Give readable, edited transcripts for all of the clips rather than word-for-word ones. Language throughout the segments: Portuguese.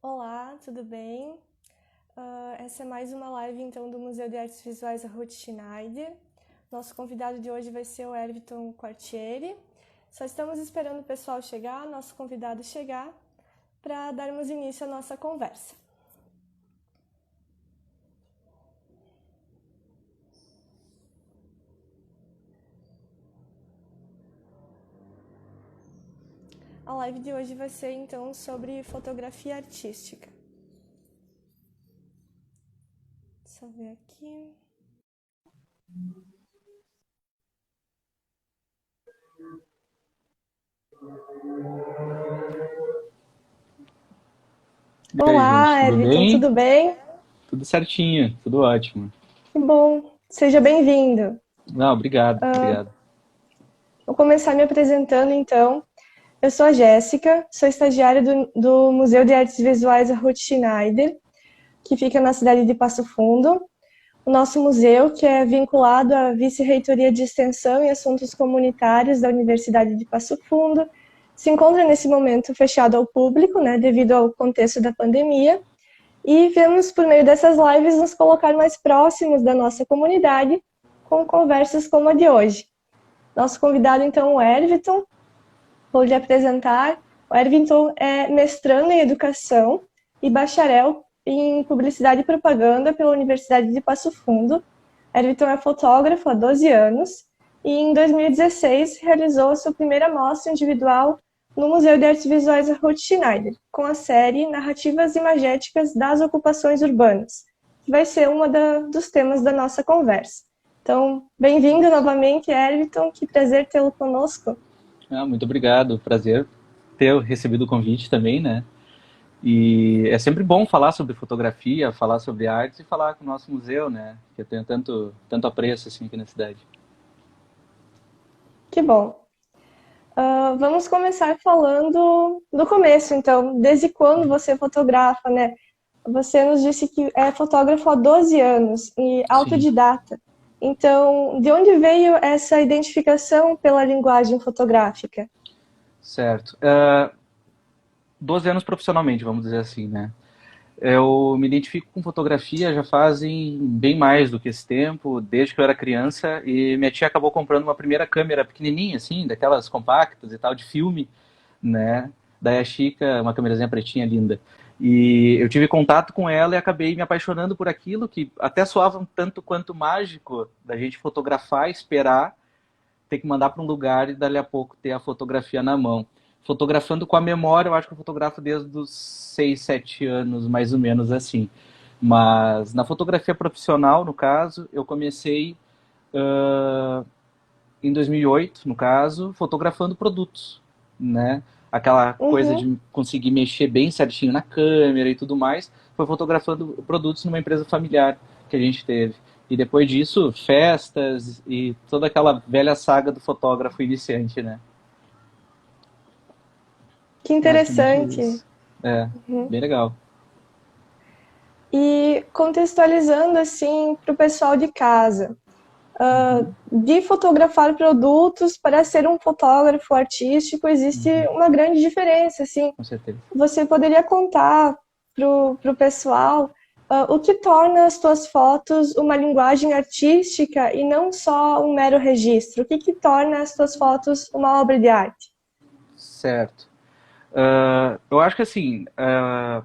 Olá, tudo bem? Essa é mais uma live então do Museu de Artes Visuais Ruth Schneider. Nosso convidado de hoje vai ser o Erviton Quartieri. Só estamos esperando o pessoal chegar, nosso convidado chegar, para darmos início à nossa conversa. A live de hoje vai ser então sobre fotografia artística. Deixa eu ver aqui. E aí, gente, Olá, tudo Erviton, bem? tudo bem? Tudo certinho, tudo ótimo. Que bom, seja bem-vindo. Não, obrigado, obrigado. Vou começar me apresentando então. Eu sou a Jéssica, sou estagiária do Museu de Artes Visuais Ruth Schneider, que fica na cidade de Passo Fundo. O nosso museu, que é vinculado à Vice-Reitoria de Extensão e Assuntos Comunitários da Universidade de Passo Fundo, se encontra nesse momento fechado ao público, né, devido ao contexto da pandemia, e vemos, por meio dessas lives, nos colocar mais próximos da nossa comunidade, com conversas como a de hoje. Nosso convidado, então, é o Erviton. Vou lhe apresentar. O Erviton é mestrando em Educação e bacharel em Publicidade e Propaganda pela Universidade de Passo Fundo. Erviton é fotógrafo há 12 anos e em 2016 realizou a sua primeira mostra individual no Museu de Artes Visuais Ruth Schneider, com a série Narrativas Imagéticas das Ocupações Urbanas, que vai ser dos temas da nossa conversa. Então, bem-vindo novamente, Erviton, que prazer tê-lo conosco. Muito obrigado, prazer ter recebido o convite também, né? E é sempre bom falar sobre fotografia, falar sobre arte e falar com o nosso museu, né? Que eu tenho tanto apreço assim aqui na cidade. Que bom. Vamos começar falando do começo, então. Desde quando você fotografa, né? Você nos disse que é fotógrafo há 12 anos e Sim, autodidata. Então, de onde veio essa identificação pela linguagem fotográfica? certo. 12 anos profissionalmente, vamos dizer assim, né? Eu me identifico com fotografia já fazem bem mais do que esse tempo, desde que eu era criança, e minha tia acabou comprando uma primeira câmera pequenininha, assim, daquelas compactas e tal, de filme, né? Da Yashica, uma câmerazinha pretinha linda. E eu tive contato com ela e acabei me apaixonando por aquilo, que até soava um tanto quanto mágico, da gente fotografar, esperar, ter que mandar para um lugar e dali a pouco ter a fotografia na mão. Fotografando com a memória, eu acho que eu fotografo desde os 6, 7 anos, mais ou menos assim. Mas na fotografia profissional, no caso, eu comecei em 2008, no caso, fotografando produtos, né? Aquela coisa Uhum. de conseguir mexer bem certinho na câmera e tudo mais, foi fotografando produtos numa empresa familiar que a gente teve. E depois disso, festas e toda aquela velha saga do fotógrafo iniciante, né? Que Basicamente interessante. isso. É, Uhum. bem legal. E contextualizando assim para o pessoal de casa, Uhum, de fotografar produtos para ser um fotógrafo artístico existe uhum, uma grande diferença, assim. com certeza. Você poderia contar pro pessoal o que torna as tuas fotos uma linguagem artística e não só um mero registro? O que torna as tuas fotos uma obra de arte? Certo. Eu acho que assim,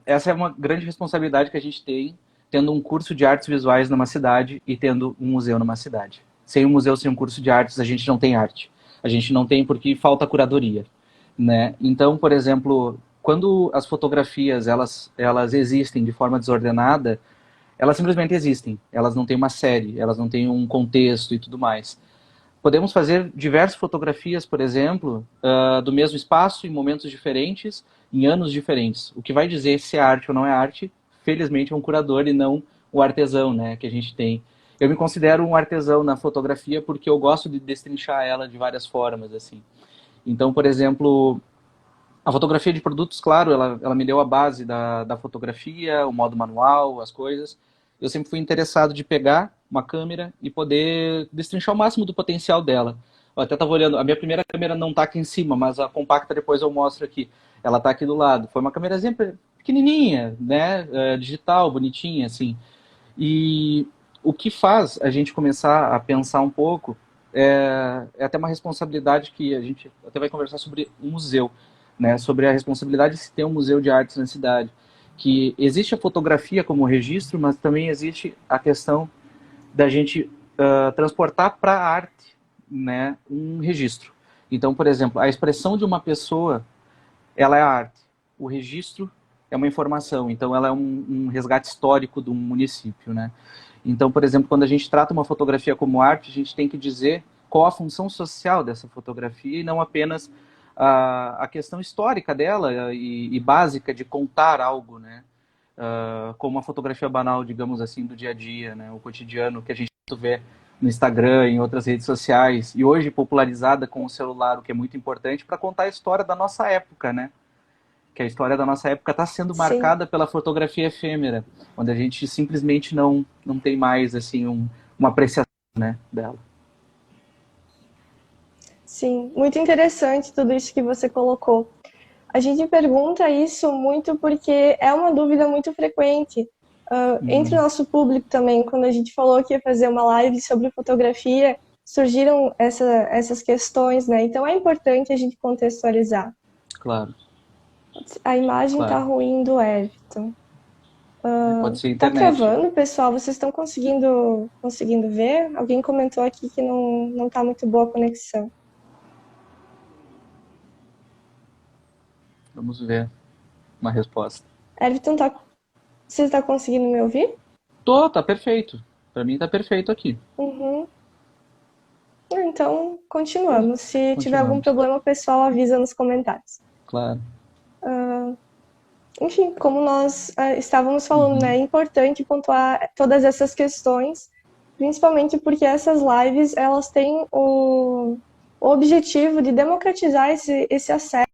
essa é uma grande responsabilidade que a gente tem tendo um curso de artes visuais numa cidade e tendo um museu numa cidade. Sem um museu, sem um curso de artes, a gente não tem arte. A gente não tem porque falta curadoria, né? Então, por exemplo, quando as fotografias elas existem de forma desordenada, elas simplesmente existem. Elas não têm uma série, elas não têm um contexto e tudo mais. Podemos fazer diversas fotografias, por exemplo, do mesmo espaço, em momentos diferentes, em anos diferentes. O que vai dizer se é arte ou não é arte, felizmente, é um curador e não o artesão, né, que a gente tem. Eu me considero um artesão na fotografia porque eu gosto de destrinchar ela de várias formas, assim. Então, por exemplo, a fotografia de produtos, claro, ela me deu a base da fotografia, o modo manual, as coisas. Eu sempre fui interessado de pegar uma câmera e poder destrinchar o máximo do potencial dela. Eu até estava olhando, a minha primeira câmera não está aqui em cima, mas a compacta depois eu mostro aqui. Ela está aqui do lado. Foi uma câmerazinha pequenininha, né? Digital, bonitinha, assim. E o que faz a gente começar a pensar um pouco é até uma responsabilidade que a gente até vai conversar sobre um museu, né? Sobre a responsabilidade de se ter um museu de artes na cidade. Que existe a fotografia como registro, mas também existe a questão da gente transportar para a arte, né, um registro. Então, por exemplo, a expressão de uma pessoa, ela é a arte. O registro é uma informação, então ela é um resgate histórico de um município, né? Então, por exemplo, quando a gente trata uma fotografia como arte, a gente tem que dizer qual a função social dessa fotografia e não apenas a questão histórica dela e básica de contar algo, né? Como uma fotografia banal, digamos assim, do dia a dia, né? O cotidiano que a gente vê no Instagram, em outras redes sociais, e hoje popularizada com o celular, o que é muito importante para contar a história da nossa época, né? Que a história da nossa época está sendo Sim. marcada pela fotografia efêmera, onde a gente simplesmente não tem mais assim uma apreciação, né, dela. Sim, muito interessante tudo isso que você colocou. A gente pergunta isso muito porque é uma dúvida muito frequente entre o nosso público também. Quando a gente falou que ia fazer uma live sobre fotografia, surgiram essas questões, né? Então é importante a gente contextualizar. Claro, A imagem tá claro. ruim do Everton. Pode ser a Tá internet. travando, pessoal? Vocês estão conseguindo ver? Alguém comentou aqui que não tá muito boa a conexão. Vamos ver uma resposta. Everton, você está conseguindo me ouvir? Tá perfeito. Para mim tá perfeito aqui. Uhum. Então, continuamos. Se tiver algum Continuamos. problema, o pessoal avisa nos comentários. Claro. Enfim, como nós estávamos falando, né, é importante pontuar todas essas questões, principalmente porque essas lives, elas têm o objetivo de democratizar esse acesso.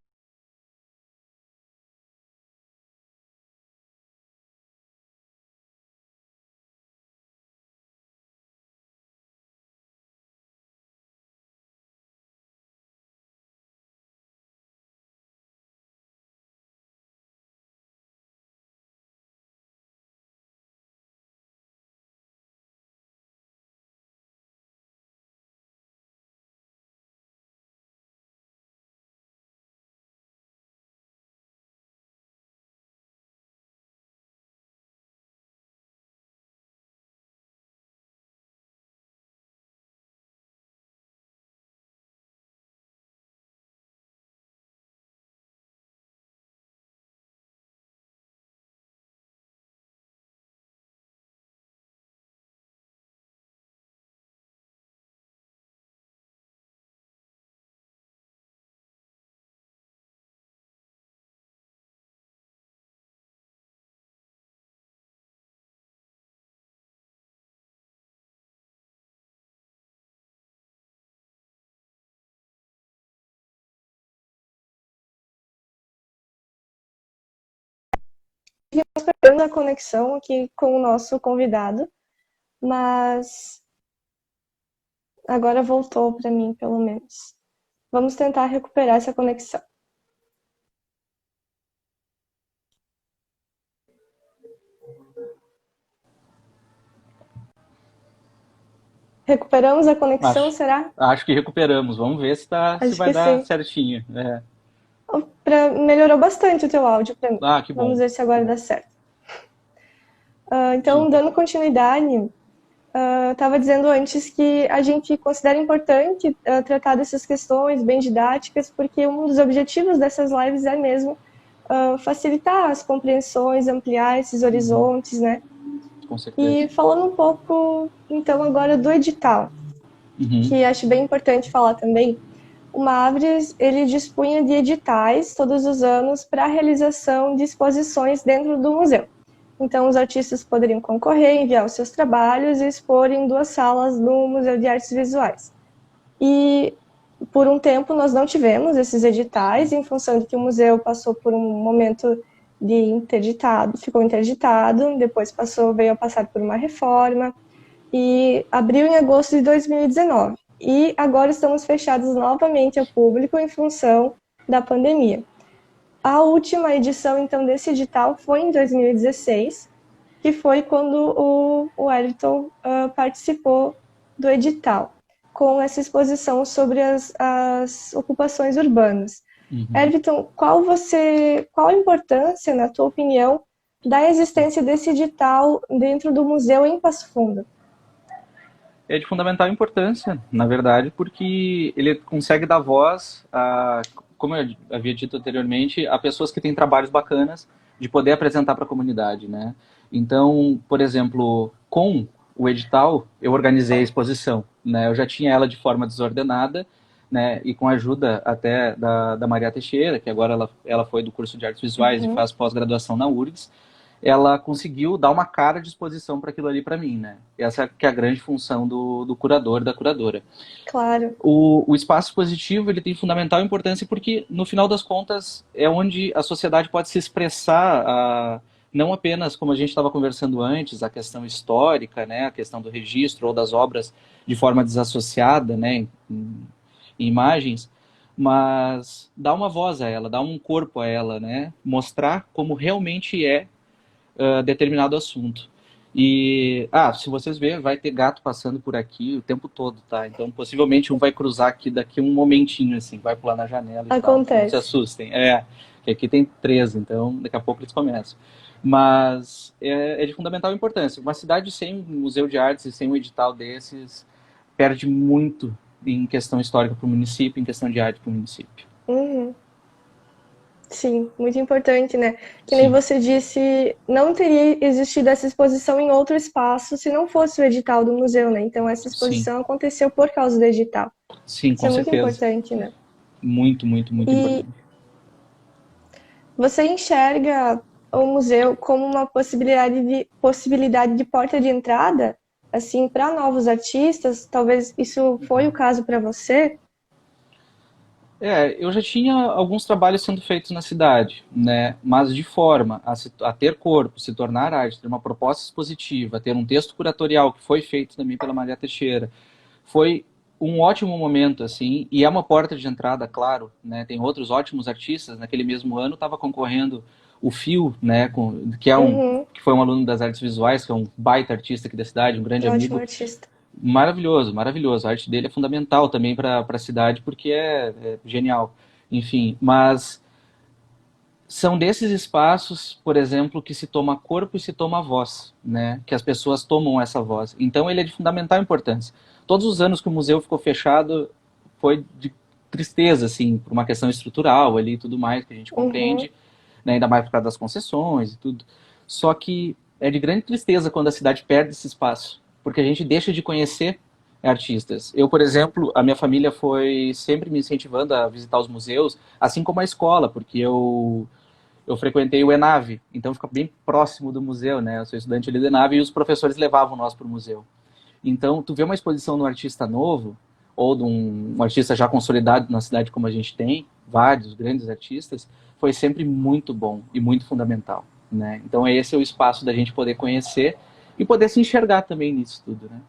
Perdendo a conexão aqui com o nosso convidado, mas agora voltou para mim, pelo menos. Vamos tentar recuperar essa conexão. Recuperamos a conexão, Acho, será? acho que recuperamos. Vamos ver se Acho vai que dar sim. certinho. Melhorou bastante o teu áudio para mim. Que Vamos bom. ver se agora dá certo. Sim. Então, dando continuidade, estava dizendo antes que a gente considera importante tratar dessas questões bem didáticas, porque um dos objetivos dessas lives é mesmo facilitar as compreensões, ampliar esses horizontes, né? Com certeza. E falando um pouco, então, agora do edital, que acho bem importante falar também. O Mavres, ele dispunha de editais todos os anos para a realização de exposições dentro do museu. Então, os artistas poderiam concorrer, enviar os seus trabalhos e expor em 2 salas do Museu de Artes Visuais. E, por um tempo, nós não tivemos esses editais, em função de que o museu passou por um momento de interditado, ficou interditado, depois veio a passar por uma reforma, e abriu em agosto de 2019. E agora estamos fechados novamente ao público em função da pandemia. A última edição, então, desse edital foi em 2016, que foi quando o Wellington participou do edital, com essa exposição sobre as ocupações urbanas. Everton, qual a importância, na tua opinião, da existência desse edital dentro do museu em Passo Fundo? É de fundamental importância, na verdade, porque ele consegue dar voz a, como eu havia dito anteriormente, a pessoas que têm trabalhos bacanas de poder apresentar para a comunidade, né? Então, por exemplo, com o edital, eu organizei a exposição, né? Eu já tinha ela de forma desordenada, né? E com a ajuda até da Maria Teixeira, que agora ela foi do curso de artes visuais e faz pós-graduação na URGS, ela conseguiu dar uma cara de exposição para aquilo ali para mim, né? Essa que é a grande função do curador, da curadora. Claro. O espaço expositivo, ele tem fundamental importância porque, no final das contas, é onde a sociedade pode se expressar, não apenas, como a gente estava conversando antes, a questão histórica, né? A questão do registro ou das obras de forma desassociada, né? Em imagens, mas dar uma voz a ela, dar um corpo a ela, né? Mostrar como realmente é determinado assunto. E, se vocês verem, vai ter gato passando por aqui o tempo todo, tá? Então, possivelmente um vai cruzar aqui daqui um momentinho, assim, vai pular na janela e tal. Não se assustem. Que aqui tem 3, então daqui a pouco eles começam. Mas é de fundamental importância. Uma cidade sem museu de artes e sem um edital desses perde muito em questão histórica para o município, em questão de arte para o município. Sim, muito importante, né? Que nem você disse, não teria existido essa exposição em outro espaço se não fosse o edital do museu, né? Então essa exposição aconteceu por causa do edital. Sim, com certeza. Isso é muito importante, né? Muito, muito, muito importante. Você enxerga o museu como uma possibilidade de porta de entrada, assim, para novos artistas? Talvez isso foi o caso para você? Eu já tinha alguns trabalhos sendo feitos na cidade, né? Mas de forma a ter corpo, se tornar arte, ter uma proposta expositiva, ter um texto curatorial que foi feito também pela Maria Teixeira, foi um ótimo momento, assim, e é uma porta de entrada, claro, né? Tem outros ótimos artistas. Naquele mesmo ano estava concorrendo o Fio, né? Que foi um aluno das artes visuais, que é um baita artista aqui da cidade, um grande amigo. Ótimo artista. Maravilhoso, maravilhoso. A arte dele é fundamental também para a cidade, porque é genial. Enfim, mas são desses espaços, por exemplo, que se toma corpo e se toma voz, né? Que as pessoas tomam essa voz. Então ele é de fundamental importância. Todos os anos que o museu ficou fechado foi de tristeza, assim, por uma questão estrutural ali e tudo mais, que a gente compreende, né? Ainda mais por causa das concessões e tudo. Só que é de grande tristeza quando a cidade perde esse espaço, porque a gente deixa de conhecer artistas. Eu, por exemplo, a minha família foi sempre me incentivando a visitar os museus, assim como a escola, porque eu frequentei o ENAVE, então fica bem próximo do museu, né? Eu sou estudante ali do ENAVE e os professores levavam nós para o museu. Então, tu vê uma exposição de um artista novo, ou de um artista já consolidado na cidade como a gente tem, vários grandes artistas, foi sempre muito bom e muito fundamental, né? Então, esse é o espaço da gente poder conhecer e poder se enxergar também nisso tudo, né?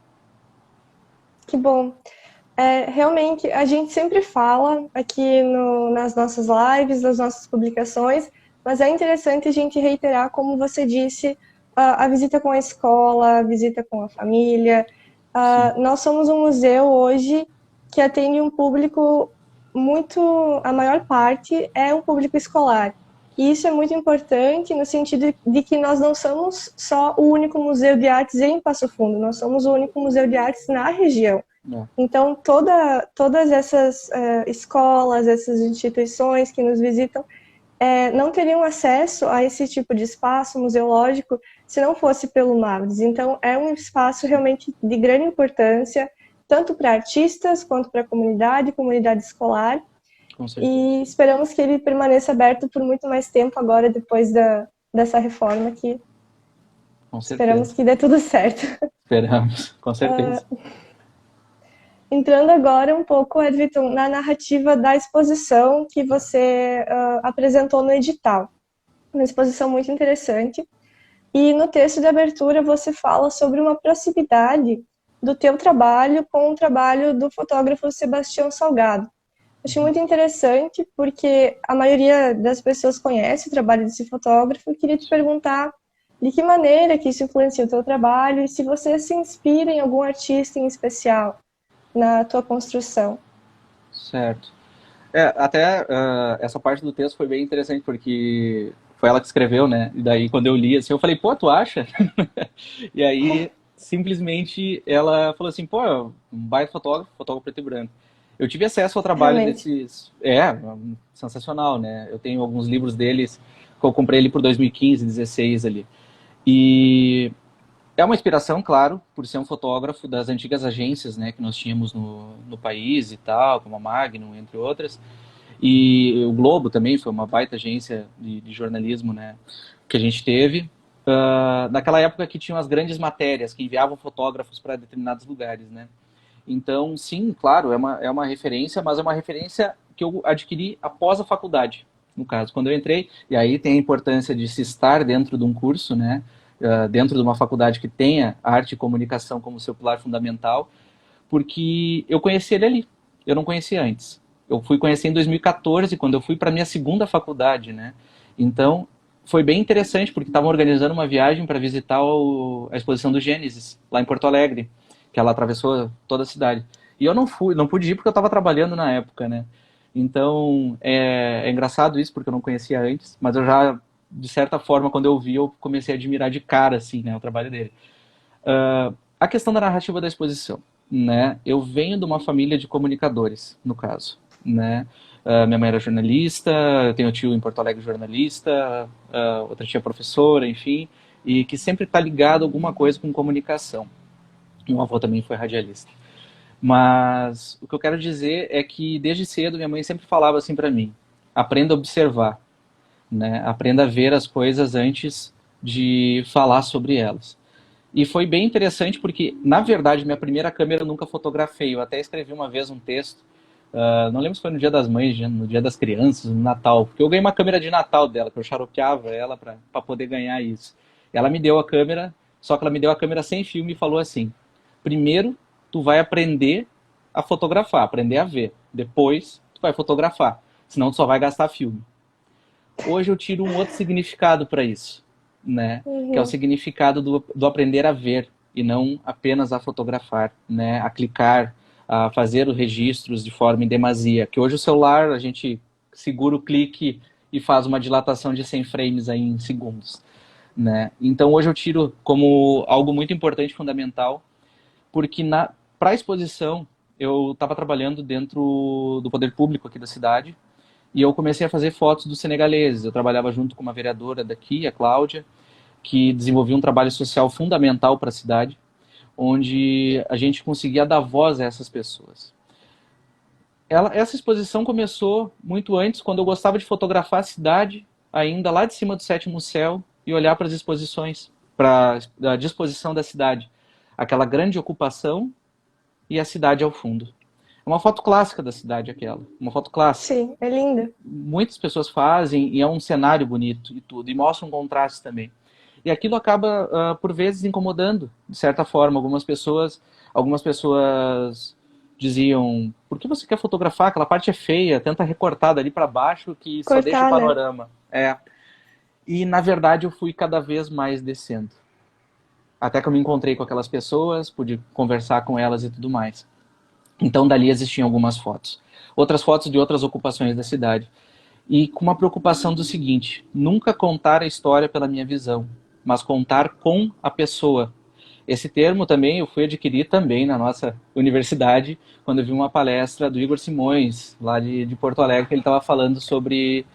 Que bom. Realmente, a gente sempre fala aqui nas nossas lives, nas nossas publicações, mas é interessante a gente reiterar, como você disse, a visita com a escola, a visita com a família. Nós somos um museu hoje que atende um público a maior parte é um público escolar. E isso é muito importante no sentido de que nós não somos só o único museu de artes em Passo Fundo, nós somos o único museu de artes na região. Então, todas essas escolas, essas instituições que nos visitam, não teriam acesso a esse tipo de espaço museológico se não fosse pelo MAVDES. Então, é um espaço realmente de grande importância, tanto para artistas quanto para a comunidade escolar. E esperamos que ele permaneça aberto por muito mais tempo agora, depois dessa reforma, que esperamos que dê tudo certo. Esperamos, com certeza. Entrando agora um pouco, Everton, na narrativa da exposição que você apresentou no edital. Uma exposição muito interessante. E no texto de abertura você fala sobre uma proximidade do teu trabalho com o trabalho do fotógrafo Sebastião Salgado. Achei muito interessante, porque a maioria das pessoas conhece o trabalho desse fotógrafo. Eu queria te perguntar de que maneira que isso influencia o teu trabalho e se você se inspira em algum artista em especial na tua construção. Certo. Até essa parte do texto foi bem interessante, porque foi ela que escreveu, né? E daí, quando eu li, assim, eu falei, pô, tu acha? E aí, simplesmente, ela falou assim, pô, um baita fotógrafo, fotógrafo preto e branco. Eu tive acesso ao trabalho Realmente. desses... sensacional, né? Eu tenho alguns livros deles, que eu comprei ali por 2015, 16 ali. E é uma inspiração, claro, por ser um fotógrafo das antigas agências, né, que nós tínhamos no país e tal, como a Magnum, entre outras. E o Globo também foi uma baita agência de jornalismo, né, que a gente teve. Naquela época que tinham as grandes matérias, que enviavam fotógrafos para determinados lugares, né. Então, sim, claro, é uma referência, mas é uma referência que eu adquiri após a faculdade, no caso, quando eu entrei. E aí tem a importância de se estar dentro de um curso, né, dentro de uma faculdade que tenha arte e comunicação como seu pilar fundamental, porque eu conheci ele ali, eu não conhecia antes. Eu fui conhecer em 2014, quando eu fui para minha segunda faculdade, né? Então, foi bem interessante, porque estavam organizando uma viagem para visitar a exposição do Gênesis, lá em Porto Alegre, que ela atravessou toda a cidade. E eu não fui, não pude ir porque eu estava trabalhando na época, né? Então, é engraçado isso, porque eu não conhecia antes, mas eu já, de certa forma, quando eu vi, eu comecei a admirar de cara, assim, né, o trabalho dele. A questão da narrativa da exposição, né? Eu venho de uma família de comunicadores, no caso, né? Minha mãe era jornalista, eu tenho um tio em Porto Alegre jornalista, outra tia professora, enfim, e que sempre está ligado a alguma coisa com comunicação. Meu avô também foi radialista. Mas o que eu quero dizer é que desde cedo minha mãe sempre falava assim para mim: aprenda a observar, né? Aprenda a ver as coisas antes de falar sobre elas. E foi bem interessante porque, na verdade, minha primeira câmera eu nunca fotografei. Eu até escrevi uma vez um texto, não lembro se foi no Dia das Mães, no Dia das Crianças, no Natal, porque eu ganhei uma câmera de Natal dela, que eu xaropeava ela para poder ganhar isso. Ela me deu a câmera, só que ela me deu a câmera sem filme e falou assim: primeiro, tu vai aprender a fotografar, aprender a ver. Depois, tu vai fotografar, senão tu só vai gastar filme. Hoje eu tiro um outro significado para isso, né? Que é o Uhum. significado do aprender a ver e não apenas a fotografar, né? A clicar, a fazer os registros de forma em demasia. Que hoje o celular a gente segura o clique e faz uma dilatação de 100 frames aí em segundos, né? Então hoje eu tiro como algo muito importante, fundamental, porque para a exposição eu estava trabalhando dentro do poder público aqui da cidade e eu comecei a fazer fotos dos senegaleses. Eu trabalhava junto com uma vereadora daqui, a Cláudia, que desenvolvia um trabalho social fundamental para a cidade, onde a gente conseguia dar voz a essas pessoas. Essa exposição começou muito antes, quando eu gostava de fotografar a cidade, ainda lá de cima do sétimo céu, e olhar para as exposições, para a disposição da cidade. Aquela grande ocupação e a cidade ao fundo. É uma foto clássica da cidade aquela, uma foto clássica. Sim, é linda. Muitas pessoas fazem e é um cenário bonito e tudo, e mostra um contraste também. E aquilo acaba, por vezes, incomodando, de certa forma. Algumas pessoas diziam: por que você quer fotografar? Aquela parte é feia, tenta recortar dali para baixo que só deixa o Cortar, né? panorama. E, na verdade, eu fui cada vez mais descendo. Até que eu me encontrei com aquelas pessoas, pude conversar com elas e tudo mais. Então, dali existiam algumas fotos. Outras fotos de outras ocupações da cidade. E com uma preocupação do seguinte: nunca contar a história pela minha visão, mas contar com a pessoa. Esse termo também eu fui adquirir também na nossa universidade, quando eu vi uma palestra do Igor Simões, lá de Porto Alegre, que ele estava falando sobre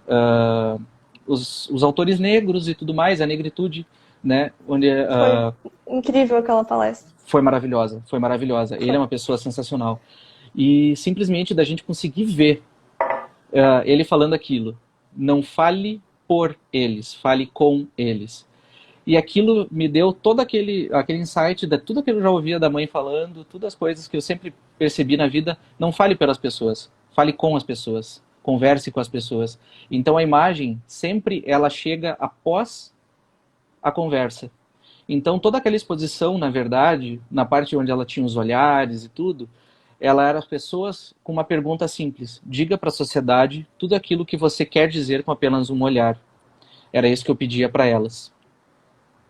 uh, os autores negros e tudo mais, a negritude, né? Onde Foi incrível aquela palestra. foi maravilhosa, foi maravilhosa. Ele é Foi. uma pessoa sensacional. E simplesmente da gente conseguir ver ele falando aquilo. Não fale por eles, fale com eles. E aquilo me deu todo aquele insight de tudo que eu já ouvia da mãe falando, todas as coisas que eu sempre percebi na vida. Não fale pelas pessoas, fale com as pessoas, converse com as pessoas. Então a imagem sempre ela chega após a conversa. Então toda aquela exposição, na verdade, na parte onde ela tinha os olhares e tudo, ela era as pessoas com uma pergunta simples: diga para a sociedade tudo aquilo que você quer dizer com apenas um olhar. Era isso que eu pedia para elas.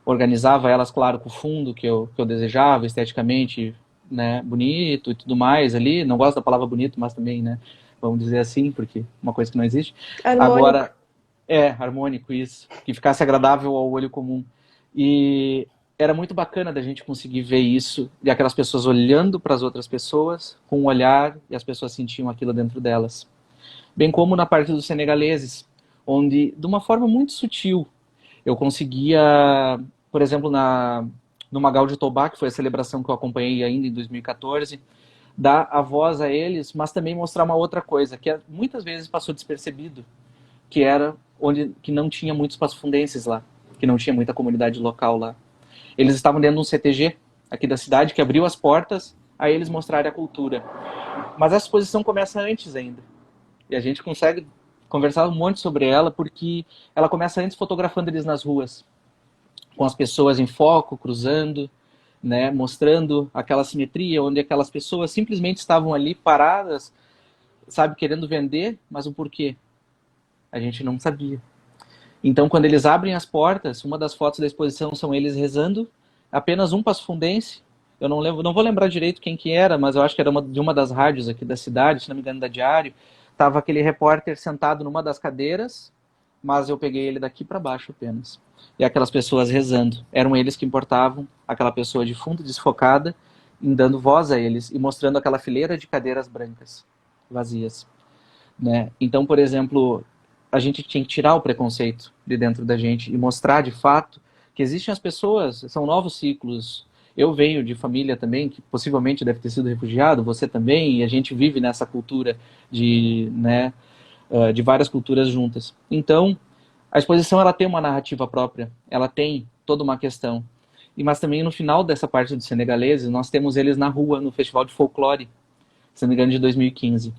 Organizava elas, claro, com o fundo que eu desejava, esteticamente, né, bonito e tudo mais ali. Não gosto da palavra bonito, mas também, né, vamos dizer assim, porque é uma coisa que não existe. Harmônico. Agora, harmônico isso, que ficasse agradável ao olho comum. E era muito bacana da gente conseguir ver isso, e aquelas pessoas olhando para as outras pessoas com um olhar, e as pessoas sentiam aquilo dentro delas. Bem como na parte dos senegaleses, onde, de uma forma muito sutil, eu conseguia, por exemplo, no Magal de Tobá, que foi a celebração que eu acompanhei ainda em 2014, dar a voz a eles, mas também mostrar uma outra coisa, que muitas vezes passou despercebido, que era onde que não tinha muitos passafundenses lá, que não tinha muita comunidade local lá. Eles estavam dentro de um CTG aqui da cidade, que abriu as portas a eles mostrarem a cultura. Mas a exposição começa antes ainda. E a gente consegue conversar um monte sobre ela, porque ela começa antes fotografando eles nas ruas, com as pessoas em foco, cruzando, né, mostrando aquela simetria, onde aquelas pessoas simplesmente estavam ali paradas, sabe, querendo vender, mas o porquê? A gente não sabia. Então, quando eles abrem as portas, uma das fotos da exposição são eles rezando, apenas um passafundense, eu não lembro, não vou lembrar direito quem que era, mas eu acho que era de uma das rádios aqui da cidade, se não me engano da Diário, estava aquele repórter sentado numa das cadeiras, mas eu peguei ele daqui para baixo apenas. E aquelas pessoas rezando, eram eles que importavam, aquela pessoa de fundo desfocada, dando voz a eles e mostrando aquela fileira de cadeiras brancas, vazias, né? Então, por exemplo, a gente tinha que tirar o preconceito de dentro da gente e mostrar de fato que existem as pessoas, são novos ciclos. Eu venho de família também, que possivelmente deve ter sido refugiado, você também, e a gente vive nessa cultura de, né, de várias culturas juntas. Então, a exposição ela tem uma narrativa própria, ela tem toda uma questão. Mas também no final dessa parte dos senegaleses, nós temos eles na rua, no Festival de Folclore, se não me engano, de 2015.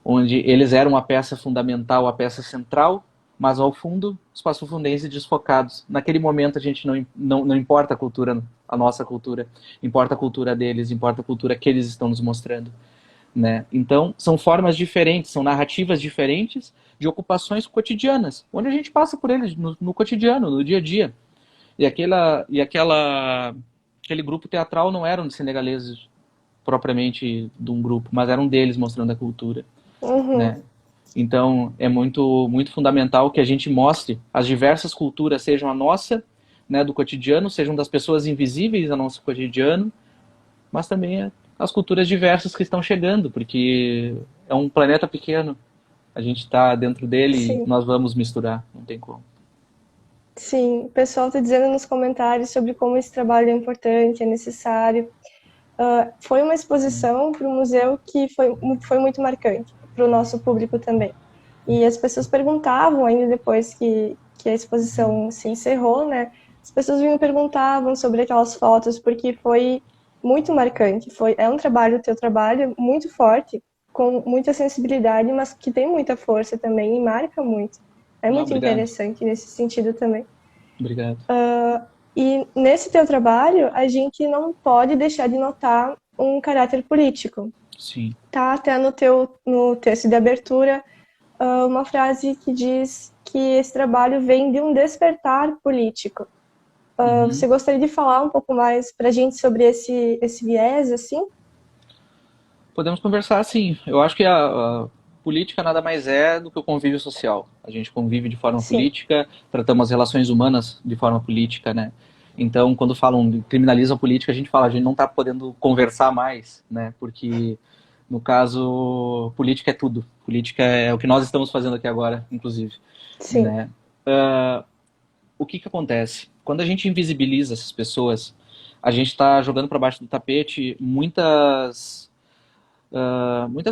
Onde eles eram a peça fundamental, a peça central, mas ao fundo, os passafundenses desfocados. Naquele momento a gente não importa a cultura, a nossa cultura, importa a cultura deles, importa a cultura que eles estão nos mostrando, né? Então, são formas diferentes, são narrativas diferentes de ocupações cotidianas, onde a gente passa por eles no cotidiano, no dia a dia. Aquele grupo teatral não eram de senegaleses propriamente de um grupo, mas eram deles mostrando a cultura. Uhum. Né? Então é muito, muito fundamental que a gente mostre as diversas culturas, sejam a nossa, né, do cotidiano, sejam das pessoas invisíveis ao nosso cotidiano, mas também as culturas diversas que estão chegando, porque é um planeta pequeno, a gente está dentro dele e Sim. nós vamos misturar, não tem como. Sim, o pessoal está dizendo nos comentários sobre como esse trabalho é importante, é necessário. Foi uma exposição para o museu que foi muito marcante, para o nosso público também. E as pessoas perguntavam, ainda depois que a exposição se encerrou, né? As pessoas vinham e perguntavam sobre aquelas fotos, porque foi muito marcante. É um trabalho, o teu trabalho, muito forte, com muita sensibilidade, mas que tem muita força também e marca muito. É muito Obrigado. interessante nesse sentido também. Obrigado. E nesse teu trabalho, a gente não pode deixar de notar um caráter político. Sim. Tá até no texto de abertura uma frase que diz que esse trabalho vem de um despertar político. Você gostaria de falar um pouco mais para a gente sobre esse viés, assim? Podemos conversar, sim. Eu acho que a política nada mais é do que o convívio social. A gente convive de forma Sim. política, tratamos as relações humanas de forma política, né? Então, quando falam criminaliza a política, a gente fala, a gente não está podendo conversar mais, né? Porque, no caso, política é tudo. Política é o que nós estamos fazendo aqui agora, inclusive. Sim. Né? O que acontece? Quando a gente invisibiliza essas pessoas, a gente está jogando para baixo do tapete muitas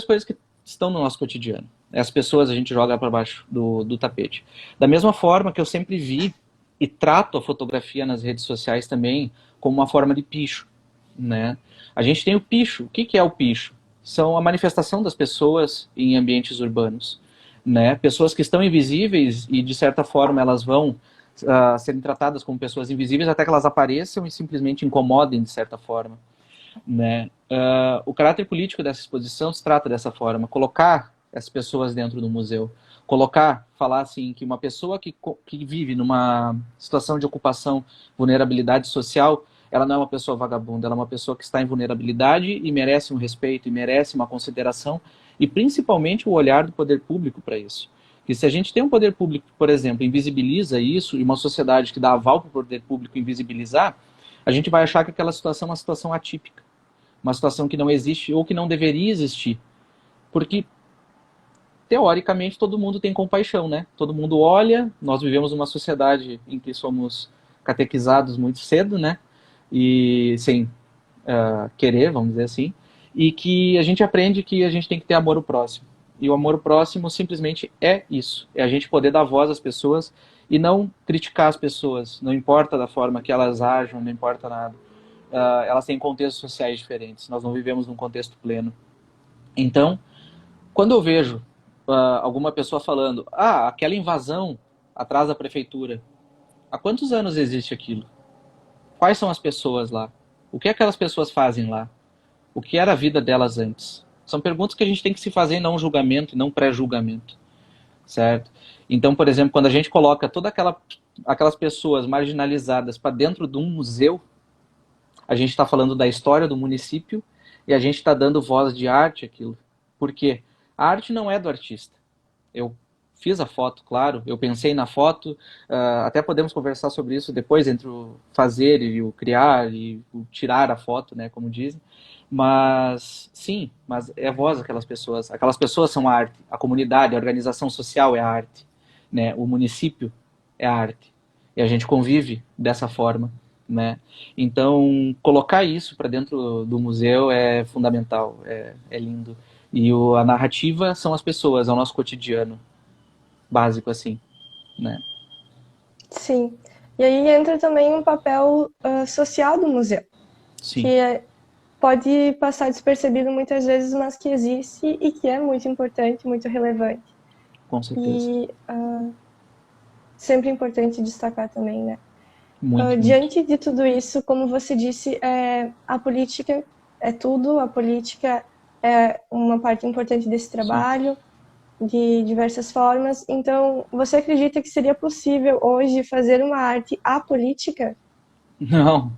coisas que estão no nosso cotidiano. As pessoas a gente joga para baixo do tapete. Da mesma forma que eu sempre vi e trato a fotografia nas redes sociais também como uma forma de picho, né? A gente tem o picho. O que é o picho? São a manifestação das pessoas em ambientes urbanos, né? Pessoas que estão invisíveis e de certa forma elas vão serem tratadas como pessoas invisíveis até que elas apareçam e simplesmente incomodem de certa forma. né? O caráter político dessa exposição se trata dessa forma, colocar as pessoas dentro do museu, falar assim que uma pessoa que vive numa situação de ocupação, vulnerabilidade social, ela não é uma pessoa vagabunda, ela é uma pessoa que está em vulnerabilidade e merece um respeito, e merece uma consideração, e principalmente o olhar do poder público para isso. Que se a gente tem um poder público, por exemplo, invisibiliza isso, e uma sociedade que dá aval para o poder público invisibilizar, a gente vai achar que aquela situação é uma situação atípica, uma situação que não existe ou que não deveria existir. Porque, teoricamente, todo mundo tem compaixão, né? Todo mundo olha, nós vivemos uma sociedade em que somos catequizados muito cedo, né? E sem querer, vamos dizer assim, e que a gente aprende que a gente tem que ter amor ao próximo. E o amor ao próximo simplesmente é isso, é a gente poder dar voz às pessoas e não criticar as pessoas, não importa da forma que elas ajam, não importa nada. Elas têm contextos sociais diferentes, nós não vivemos num contexto pleno. Então, quando eu vejo alguma pessoa falando, aquela invasão atrás da prefeitura, há quantos anos existe aquilo? Quais são as pessoas lá? O que aquelas pessoas fazem lá? O que era a vida delas antes? São perguntas que a gente tem que se fazer, não julgamento e não pré-julgamento, certo? Então, por exemplo, quando a gente coloca aquelas pessoas marginalizadas para dentro de um museu, a gente está falando da história do município e a gente está dando voz de arte àquilo. Por quê? A arte não é do artista. Eu fiz a foto, claro, eu pensei na foto, até podemos conversar sobre isso depois, entre o fazer e o criar e o tirar a foto, né, como dizem. Mas, sim, mas é a voz aquelas pessoas são a arte, a comunidade, a organização social é a arte, né, o município é a arte, e a gente convive dessa forma, né, então colocar isso para dentro do museu é fundamental, é lindo, e a narrativa são as pessoas, é o nosso cotidiano, básico assim, né. Sim. E aí entra também um papel social do museu, que Sim, pode passar despercebido muitas vezes, mas que existe e que é muito importante, muito relevante. com certeza. E sempre importante destacar também, né? Muito, muito. Diante de tudo isso, como você disse, a política é tudo, a política é uma parte importante desse Sim. trabalho, de diversas formas. Então, você acredita que seria possível hoje fazer uma arte apolítica? Não,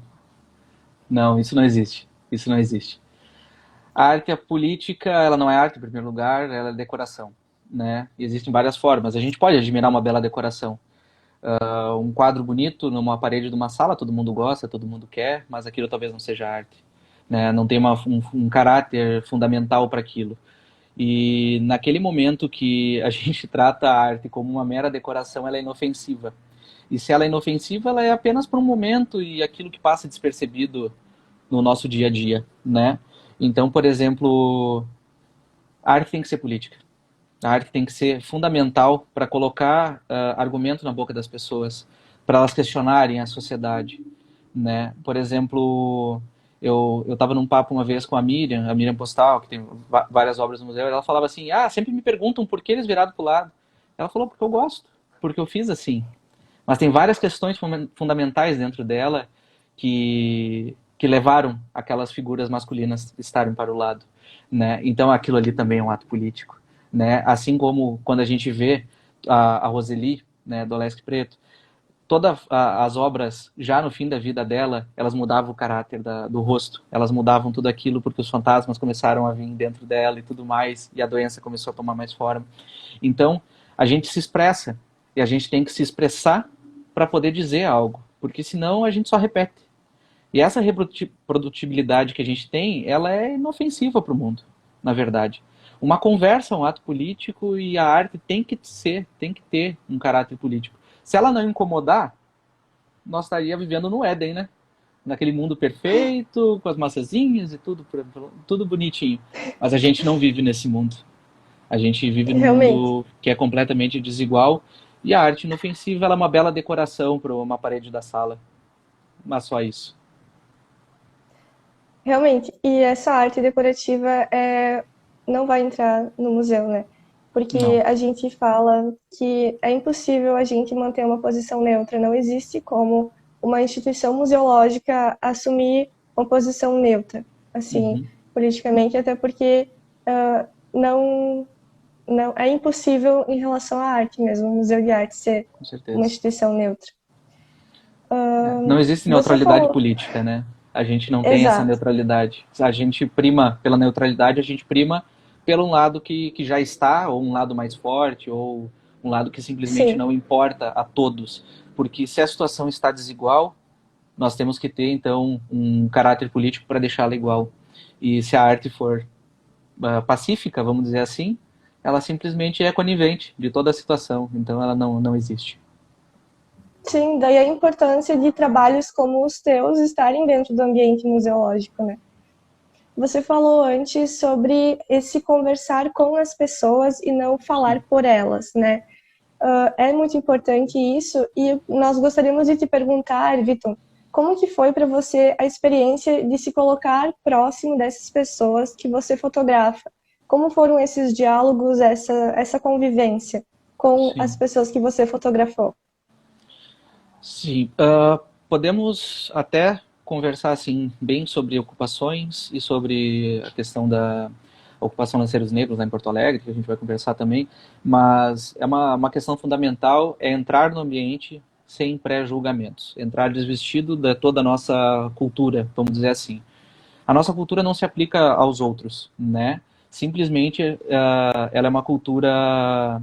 não, isso não existe. Isso não existe. A arte, a política, ela não é arte em primeiro lugar, ela é decoração, né? E existem várias formas. A gente pode admirar uma bela decoração. Um quadro bonito numa parede de uma sala, todo mundo gosta, todo mundo quer, mas aquilo talvez não seja arte, né? Não tem um caráter fundamental para aquilo. E naquele momento que a gente trata a arte como uma mera decoração, ela é inofensiva. E se ela é inofensiva, ela é apenas por um momento e aquilo que passa despercebido no nosso dia a dia, né? Então, por exemplo, a arte tem que ser política. A arte tem que ser fundamental para colocar argumento na boca das pessoas, para elas questionarem a sociedade, né? Por exemplo, eu estava num papo uma vez com a Miriam Postal, que tem várias obras no museu, e ela falava assim, sempre me perguntam por que eles viraram para o lado. Ela falou, porque eu gosto, porque eu fiz assim. Mas tem várias questões fundamentais dentro dela que levaram aquelas figuras masculinas estarem para o lado, né? Então aquilo ali também é um ato político, né? Assim como quando a gente vê a Roseli, né, do Olesque Preto, todas as obras, já no fim da vida dela, elas mudavam o caráter do rosto, elas mudavam tudo aquilo porque os fantasmas começaram a vir dentro dela e tudo mais, e a doença começou a tomar mais forma. Então, a gente se expressa, e a gente tem que se expressar para poder dizer algo, porque senão a gente só repete. E essa reprodutibilidade que a gente tem, ela é inofensiva para o mundo, na verdade. Uma conversa é um ato político e a arte tem que ter um caráter político. Se ela não incomodar, nós estaríamos vivendo no Éden, né? Naquele mundo perfeito, com as maçãzinhas e tudo bonitinho. Mas a gente não vive nesse mundo. A gente vive num Realmente, mundo que é completamente desigual e a arte inofensiva ela é uma bela decoração para uma parede da sala. Mas só isso. realmente. E essa arte decorativa não vai entrar no museu, né? Não. Porque a gente fala que é impossível a gente manter uma posição neutra. Não existe como uma instituição museológica assumir uma posição neutra. assim, politicamente, até porque não, não é impossível em relação à arte mesmo, o Museu de Arte ser Com uma certeza. instituição neutra. Não existe Você neutralidade falou, política, né? A gente não tem essa exato, neutralidade. A gente prima pela neutralidade, a gente prima pelo um lado que já está, ou um lado mais forte, ou um lado que simplesmente sim. não importa a todos. Porque se a situação está desigual, nós temos que ter, então, um caráter político para deixá-la igual. E se a arte for pacífica, vamos dizer assim, ela simplesmente é conivente de toda a situação. Então ela não existe. Sim, daí a importância de trabalhos como os teus estarem dentro do ambiente museológico, né? Você falou antes sobre esse conversar com as pessoas e não falar por elas, né? É muito importante isso e nós gostaríamos de te perguntar, Vitor, como que foi para você a experiência de se colocar próximo dessas pessoas que você fotografa? Como foram esses diálogos, essa convivência com as Sim. pessoas que você fotografou? Sim, podemos até conversar assim bem sobre ocupações e sobre a questão da ocupação Lanceiros Negros lá em Porto Alegre, que a gente vai conversar também, mas é uma questão fundamental é entrar no ambiente sem pré-julgamentos, entrar desvestido de toda a nossa cultura, vamos dizer assim. A nossa cultura não se aplica aos outros, né? Simplesmente ela é uma cultura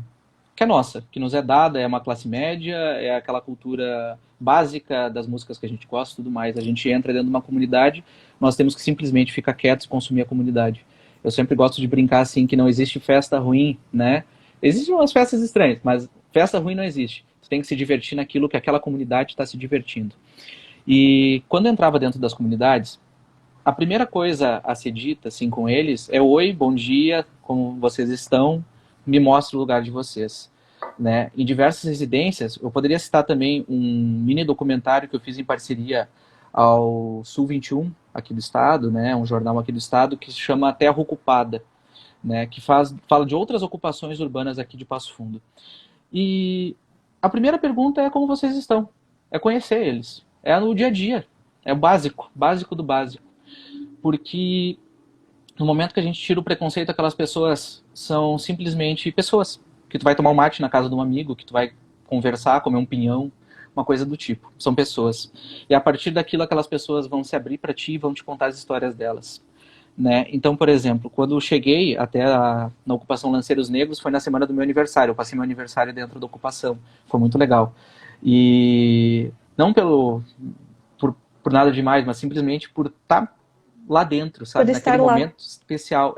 que é nossa, que nos é dada, é uma classe média, é aquela cultura básica das músicas que a gente gosta e tudo mais. A gente entra dentro de uma comunidade, nós temos que simplesmente ficar quietos e consumir a comunidade. Eu sempre gosto de brincar assim que não existe festa ruim, né? Existem umas festas estranhas, mas festa ruim não existe. Você tem que se divertir naquilo que aquela comunidade está se divertindo. E quando eu entrava dentro das comunidades, a primeira coisa a ser dita assim com eles é: oi, bom dia, como vocês estão? Me mostre o lugar de vocês. Né? Em diversas residências, eu poderia citar também um mini documentário que eu fiz em parceria ao Sul 21, aqui do estado, né? Um jornal aqui do estado, que se chama Terra Ocupada, né? Que fala de outras ocupações urbanas aqui de Passo Fundo. E a primeira pergunta é: como vocês estão? É conhecer eles. É no dia a dia. É o básico, básico do básico. Porque no momento que a gente tira o preconceito, aquelas pessoas são simplesmente pessoas. Que tu vai tomar um mate na casa de um amigo, que tu vai conversar, comer um pinhão, uma coisa do tipo. São pessoas. E a partir daquilo, aquelas pessoas vão se abrir para ti e vão te contar as histórias delas. Né? Então, por exemplo, quando eu cheguei na ocupação Lanceiros Negros, foi na semana do meu aniversário. Eu passei meu aniversário dentro da ocupação. Foi muito legal. E não por nada demais, mas simplesmente por estar lá dentro, Por sabe? Naquele estar lá. momento especial.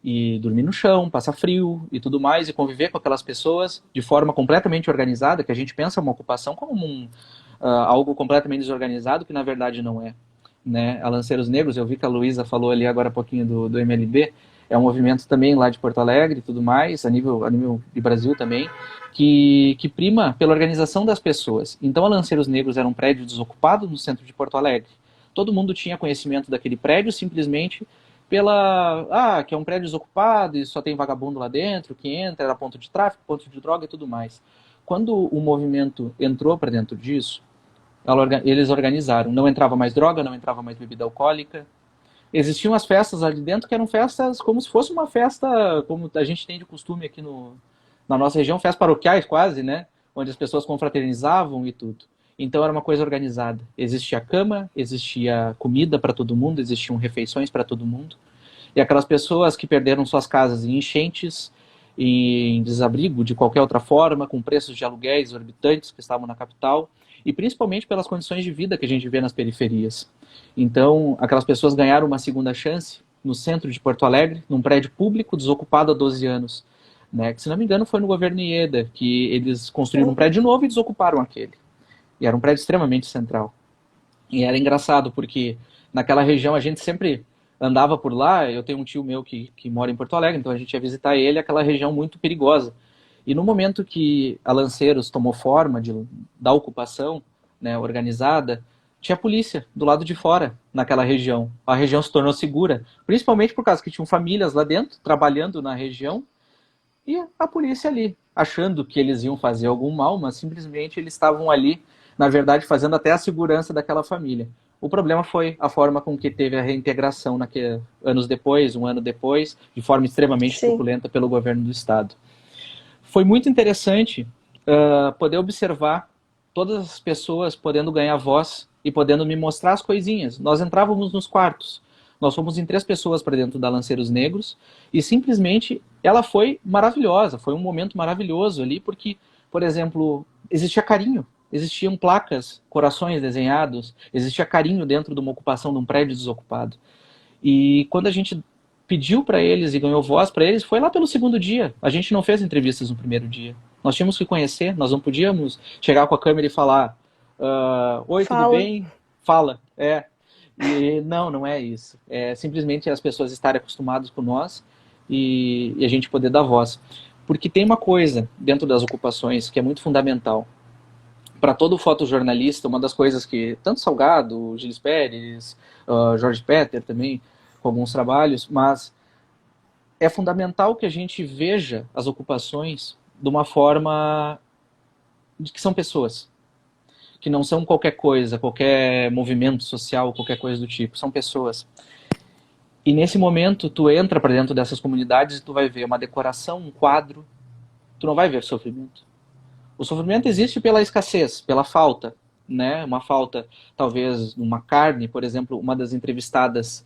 E dormir no chão, passar frio e tudo mais, e conviver com aquelas pessoas de forma completamente organizada, que a gente pensa uma ocupação como algo completamente desorganizado, que na verdade não é. Né? A Lanceiros Negros, eu vi que a Luísa falou ali agora há pouquinho do MLB, é um movimento também lá de Porto Alegre e tudo mais, a nível de Brasil também, que prima pela organização das pessoas. Então a Lanceiros Negros era um prédio desocupado no centro de Porto Alegre. Todo mundo tinha conhecimento daquele prédio simplesmente que é um prédio desocupado e só tem vagabundo lá dentro, que entra, era ponto de tráfico, ponto de droga e tudo mais. Quando o movimento entrou para dentro disso, eles organizaram. Não entrava mais droga, não entrava mais bebida alcoólica. Existiam as festas ali dentro que eram festas como se fosse uma festa, como a gente tem de costume aqui na nossa região, festas paroquiais quase, né? Onde as pessoas confraternizavam e tudo. Então era uma coisa organizada. Existia cama, existia comida para todo mundo, existiam refeições para todo mundo. E aquelas pessoas que perderam suas casas em enchentes, em desabrigo de qualquer outra forma, com preços de aluguéis exorbitantes que estavam na capital, e principalmente pelas condições de vida que a gente vê nas periferias. Então, aquelas pessoas ganharam uma segunda chance no centro de Porto Alegre, num prédio público desocupado há 12 anos. Né? Que, se não me engano, foi no governo Ieda que eles construíram um Uhum. prédio novo e desocuparam aquele. E era um prédio extremamente central. E era engraçado, porque naquela região a gente sempre andava por lá. Eu tenho um tio meu que mora em Porto Alegre, então a gente ia visitar ele, aquela região muito perigosa. E no momento que a Lanceiros tomou forma da ocupação, né, organizada, tinha polícia do lado de fora, naquela região. A região se tornou segura, principalmente por causa que tinham famílias lá dentro, trabalhando na região, e a polícia ali, achando que eles iam fazer algum mal, mas simplesmente eles estavam ali, na verdade, fazendo até a segurança daquela família. O problema foi a forma com que teve a reintegração anos depois, um ano depois, de forma extremamente Sim. truculenta pelo governo do estado. Foi muito interessante poder observar todas as pessoas podendo ganhar voz e podendo me mostrar as coisinhas. Nós entrávamos nos quartos. Nós fomos em 3 pessoas para dentro da Lanceiros Negros e simplesmente ela foi maravilhosa. Foi um momento maravilhoso ali porque, por exemplo, existia carinho. Existiam placas, corações desenhados, existia carinho dentro de uma ocupação de um prédio desocupado. E quando a gente pediu para eles e ganhou voz para eles, foi lá pelo segundo dia. A gente não fez entrevistas no primeiro dia. Nós tínhamos que conhecer, nós não podíamos chegar com a câmera e falar: oi, tudo Fala. bem? Fala. E não é isso. É simplesmente as pessoas estarem acostumadas com nós e a gente poder dar voz. Porque tem uma coisa dentro das ocupações que é muito fundamental. Para todo fotojornalista, uma das coisas que tanto Salgado, Gilles Pérez, Jorge Peter também, com alguns trabalhos, mas é fundamental que a gente veja as ocupações de uma forma de que são pessoas, que não são qualquer coisa, qualquer movimento social, qualquer coisa do tipo, são pessoas. E nesse momento, tu entra para dentro dessas comunidades e tu vai ver uma decoração, um quadro, tu não vai ver sofrimento. O sofrimento existe pela escassez, pela falta, né? Uma falta, talvez, uma carne, por exemplo, uma das entrevistadas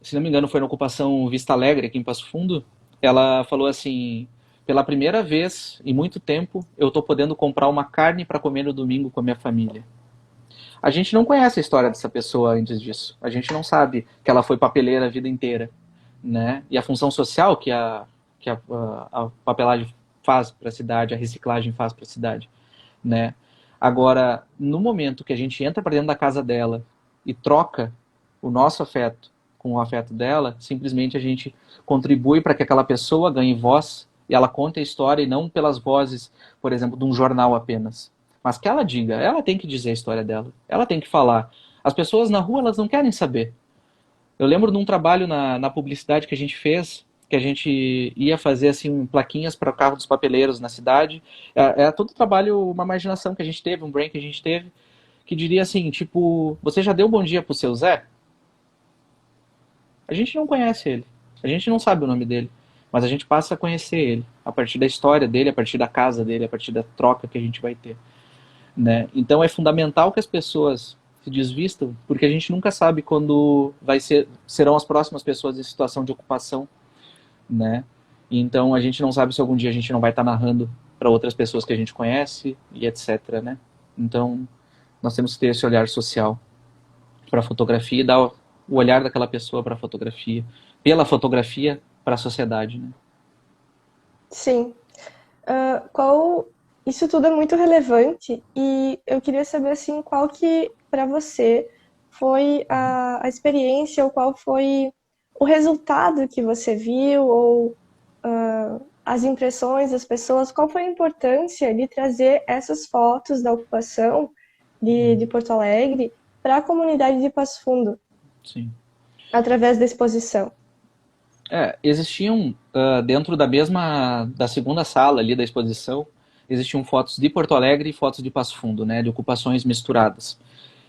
se não me engano, foi na ocupação Vista Alegre, aqui em Passo Fundo, ela falou assim: pela primeira vez em muito tempo, eu estou podendo comprar uma carne para comer no domingo com a minha família. A gente não conhece a história dessa pessoa antes disso. A gente não sabe que ela foi papeleira a vida inteira, né? E a função social que a papelagem faz para a cidade, a reciclagem faz para a cidade, né? Agora, no momento que a gente entra para dentro da casa dela e troca o nosso afeto com o afeto dela, simplesmente a gente contribui para que aquela pessoa ganhe voz e ela conte a história e não pelas vozes, por exemplo, de um jornal apenas. Mas que ela diga, ela tem que dizer a história dela, ela tem que falar. As pessoas na rua, elas não querem saber. Eu lembro de um trabalho na publicidade que a gente fez, que a gente ia fazer assim plaquinhas para o carro dos papeleiros na cidade. É todo trabalho, uma imaginação que a gente teve, um brain que a gente teve, que diria assim, tipo, você já deu bom dia pro seu Zé? A gente não conhece ele, a gente não sabe o nome dele, mas a gente passa a conhecer ele, a partir da história dele, a partir da casa dele, a partir da troca que a gente vai ter, né? Então é fundamental que as pessoas se desvistam, porque a gente nunca sabe quando serão as próximas pessoas em situação de ocupação, né? Então a gente não sabe se algum dia a gente não vai estar narrando para outras pessoas que a gente conhece e etc, né? Então nós temos que ter esse olhar social para a fotografia e dar o olhar daquela pessoa para a fotografia, pela fotografia para a sociedade, né? Sim. Ah, isso tudo é muito relevante e eu queria saber assim, qual que para você foi a experiência ou qual foi o resultado que você viu ou as impressões das pessoas, qual foi a importância de trazer essas fotos da ocupação de Porto Alegre para a comunidade de Passo Fundo Sim. através da exposição? Existiam dentro da segunda sala ali da exposição, existiam fotos de Porto Alegre e fotos de Passo Fundo, né, de ocupações misturadas.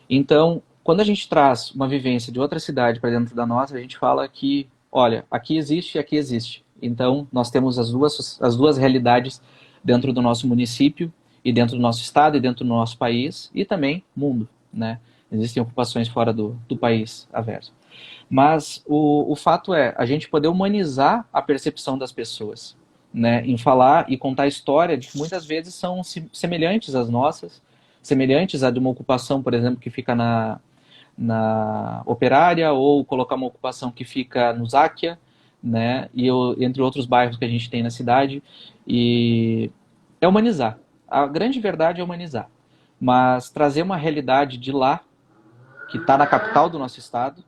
Então, quando a gente traz uma vivência de outra cidade para dentro da nossa, a gente fala que, olha, aqui existe e aqui existe. Então, nós temos as duas realidades dentro do nosso município e dentro do nosso estado e dentro do nosso país e também mundo, né? Existem ocupações fora do país, averso. Mas o fato é a gente poder humanizar a percepção das pessoas, né? Em falar e contar a história de que muitas vezes são semelhantes às nossas, semelhantes à de uma ocupação, por exemplo, que fica na Operária, ou colocar uma ocupação que fica no Záquia, né? Entre outros bairros que a gente tem na cidade. E é humanizar. A grande verdade é humanizar. Mas trazer uma realidade de lá, que está na capital do nosso estado,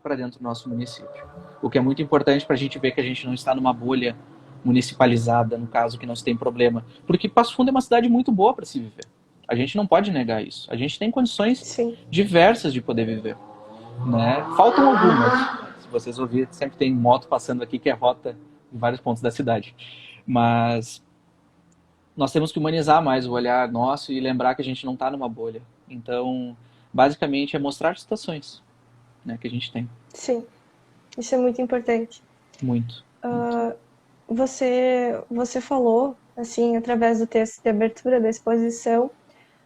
para dentro do nosso município. O que é muito importante para a gente ver que a gente não está numa bolha municipalizada, no caso que não se tem problema. Porque Passo Fundo é uma cidade muito boa para se viver. A gente não pode negar isso. A gente tem condições Sim. diversas de poder viver, né? Faltam algumas. Se vocês ouvirem, sempre tem moto passando aqui que é rota em vários pontos da cidade. Mas nós temos que humanizar mais o olhar nosso e lembrar que a gente não está numa bolha. Então, basicamente, é mostrar situações, né, que a gente tem. Sim, isso é muito importante. Muito. Você falou, assim, através do texto de abertura da exposição,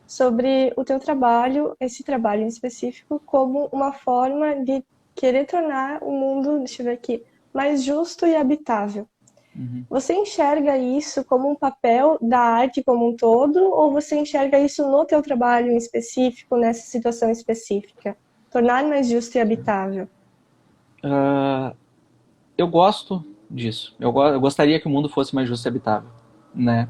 sobre o teu trabalho, esse trabalho em específico, como uma forma de querer tornar o mundo, deixa eu ver aqui, mais justo e habitável. Uhum. Você enxerga isso como um papel da arte como um todo, ou você enxerga isso no teu trabalho em específico, nessa situação específica? Tornar mais justo e habitável. Eu gosto disso. Eu gostaria que o mundo fosse mais justo e habitável, né?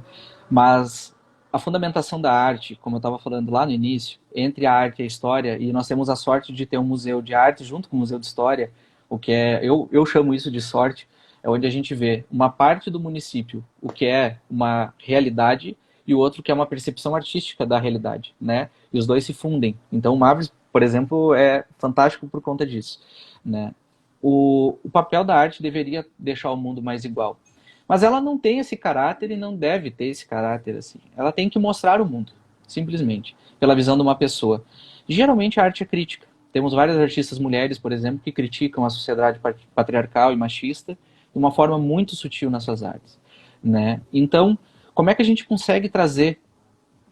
Mas a fundamentação da arte, como eu estava falando lá no início, entre a arte e a história, e nós temos a sorte de ter um museu de arte junto com o museu de história, o que é, eu chamo isso de sorte, é onde a gente vê uma parte do município, o que é uma realidade, e o outro que é uma percepção artística da realidade, né? E os dois se fundem. Então, o Mavris, por exemplo, é fantástico por conta disso, né? O papel da arte deveria deixar o mundo mais igual. Mas ela não tem esse caráter e não deve ter esse caráter assim. Ela tem que mostrar o mundo, simplesmente, pela visão de uma pessoa. Geralmente a arte é crítica. Temos várias artistas mulheres, por exemplo, que criticam a sociedade patriarcal e machista de uma forma muito sutil nas suas artes, né? Então, como é que a gente consegue trazer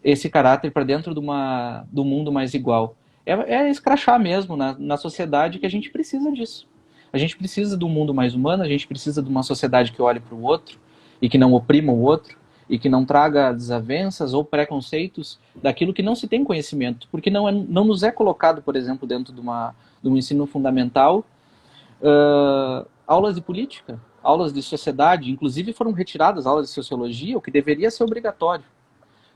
esse caráter para dentro do mundo mais igual? É escrachar mesmo na sociedade que a gente precisa disso. A gente precisa de um mundo mais humano, a gente precisa de uma sociedade que olhe para o outro e que não oprima o outro e que não traga desavenças ou preconceitos daquilo que não se tem conhecimento, porque não nos é colocado, por exemplo, dentro de um ensino fundamental, aulas de política, aulas de sociedade, inclusive foram retiradas aulas de sociologia, o que deveria ser obrigatório,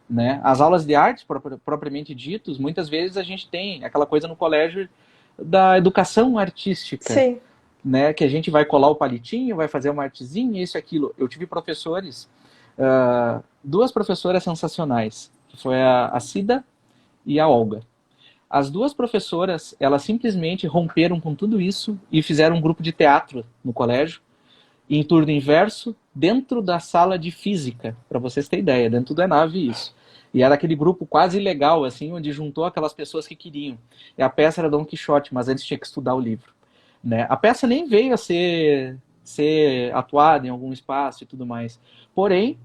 né? As aulas de artes, propriamente ditos, muitas vezes a gente tem aquela coisa no colégio da educação artística, Sim. né, que a gente vai colar o palitinho, vai fazer uma artezinha, isso e aquilo. Eu tive professores, duas professoras sensacionais, que foi a Cida e a Olga. As duas professoras, elas simplesmente romperam com tudo isso e fizeram um grupo de teatro no colégio, em turno inverso, dentro da sala de física, para vocês terem ideia, dentro da nave isso. E era aquele grupo quase legal, assim, onde juntou aquelas pessoas que queriam. E a peça era Dom Quixote, mas eles tinham que estudar o livro. Né? A peça nem veio a ser atuada em algum espaço e tudo mais. Porém,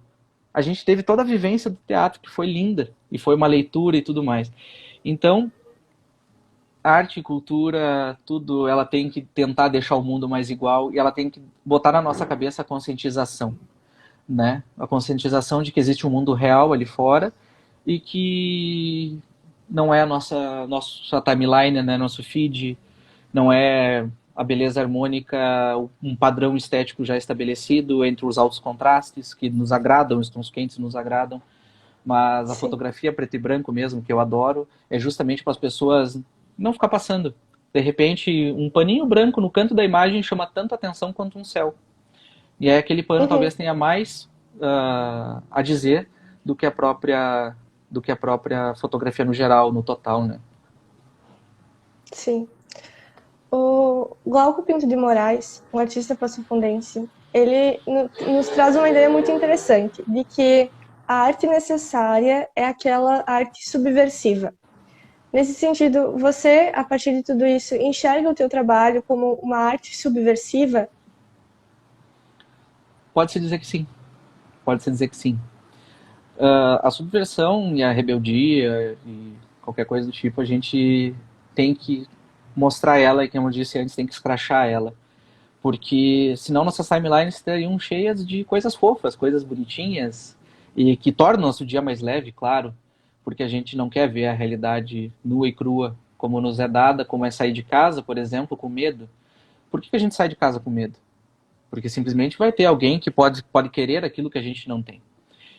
a gente teve toda a vivência do teatro, que foi linda, e foi uma leitura e tudo mais. Então, arte e cultura, tudo, ela tem que tentar deixar o mundo mais igual, e ela tem que botar na nossa cabeça a conscientização, né? A conscientização de que existe um mundo real ali fora, e que não é a nossa timeline, né? Nosso feed, não é a beleza harmônica, um padrão estético já estabelecido entre os altos contrastes que nos agradam, os tons quentes nos agradam, mas a Sim. fotografia preto e branco mesmo, que eu adoro, é justamente para as pessoas não ficar passando. De repente, um paninho branco no canto da imagem chama tanto atenção quanto um céu. E aí aquele pano talvez tenha mais a dizer do que a própria fotografia no geral, no total, né? Sim. O Glauco Pinto de Moraes, um artista passofundense, ele nos traz uma ideia muito interessante de que a arte necessária é aquela arte subversiva. Nesse sentido, você, a partir de tudo isso, enxerga o teu trabalho como uma arte subversiva? Pode-se dizer que sim. Pode-se dizer que sim. A subversão e a rebeldia e qualquer coisa do tipo, a gente tem que mostrar ela e, como eu disse antes, tem que escrachar ela. Porque senão nossas timelines estariam cheias de coisas fofas, coisas bonitinhas, e que tornam nosso dia mais leve, claro, porque a gente não quer ver a realidade nua e crua como nos é dada, como é sair de casa, por exemplo, com medo. Por que a gente sai de casa com medo? Porque simplesmente vai ter alguém que pode querer aquilo que a gente não tem.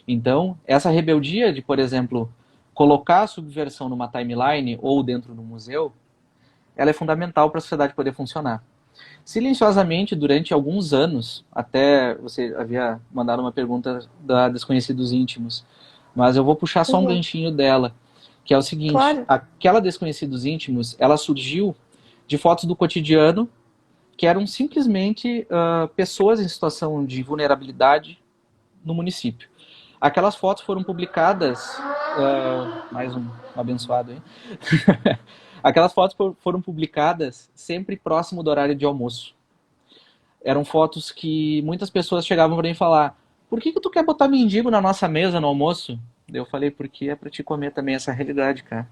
Então, essa rebeldia de, por exemplo, colocar a subversão numa timeline ou dentro do museu, ela é fundamental para a sociedade poder funcionar. Silenciosamente, durante alguns anos, até você havia mandado uma pergunta da Desconhecidos Íntimos, mas eu vou puxar só um Uhum. ganchinho dela, que é o seguinte, Claro. aquela Desconhecidos Íntimos, ela surgiu de fotos do cotidiano, que eram simplesmente pessoas em situação de vulnerabilidade no município. Aquelas fotos foram publicadas mais um abençoado aí. Aquelas fotos foram publicadas sempre próximo do horário de almoço. Eram fotos que muitas pessoas chegavam para mim falar: por que tu quer botar mendigo na nossa mesa no almoço? Eu falei: porque é para te comer também essa realidade, cara.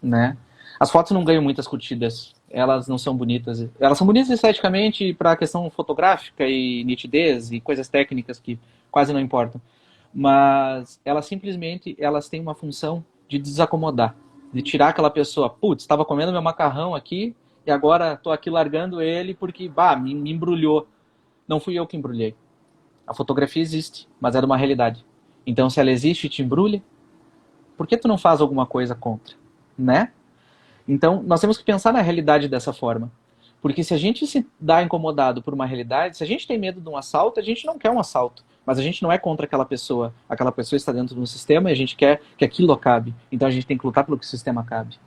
Né? As fotos não ganham muitas curtidas, elas não são bonitas. Elas são bonitas esteticamente para a questão fotográfica e nitidez e coisas técnicas que quase não importam. Mas elas têm uma função de desacomodar, de tirar aquela pessoa: putz, estava comendo meu macarrão aqui e agora estou aqui largando ele porque, me embrulhou. Não fui eu que embrulhei. A fotografia existe, mas é de uma realidade. Então, se ela existe e te embrulha, por que tu não faz alguma coisa contra? Né? Então, nós temos que pensar na realidade dessa forma. Porque se a gente se dá incomodado por uma realidade, se a gente tem medo de um assalto, a gente não quer um assalto. Mas a gente não é contra aquela pessoa. Aquela pessoa está dentro de um sistema e a gente quer que aquilo acabe. Então a gente tem que lutar pelo que o sistema acabe.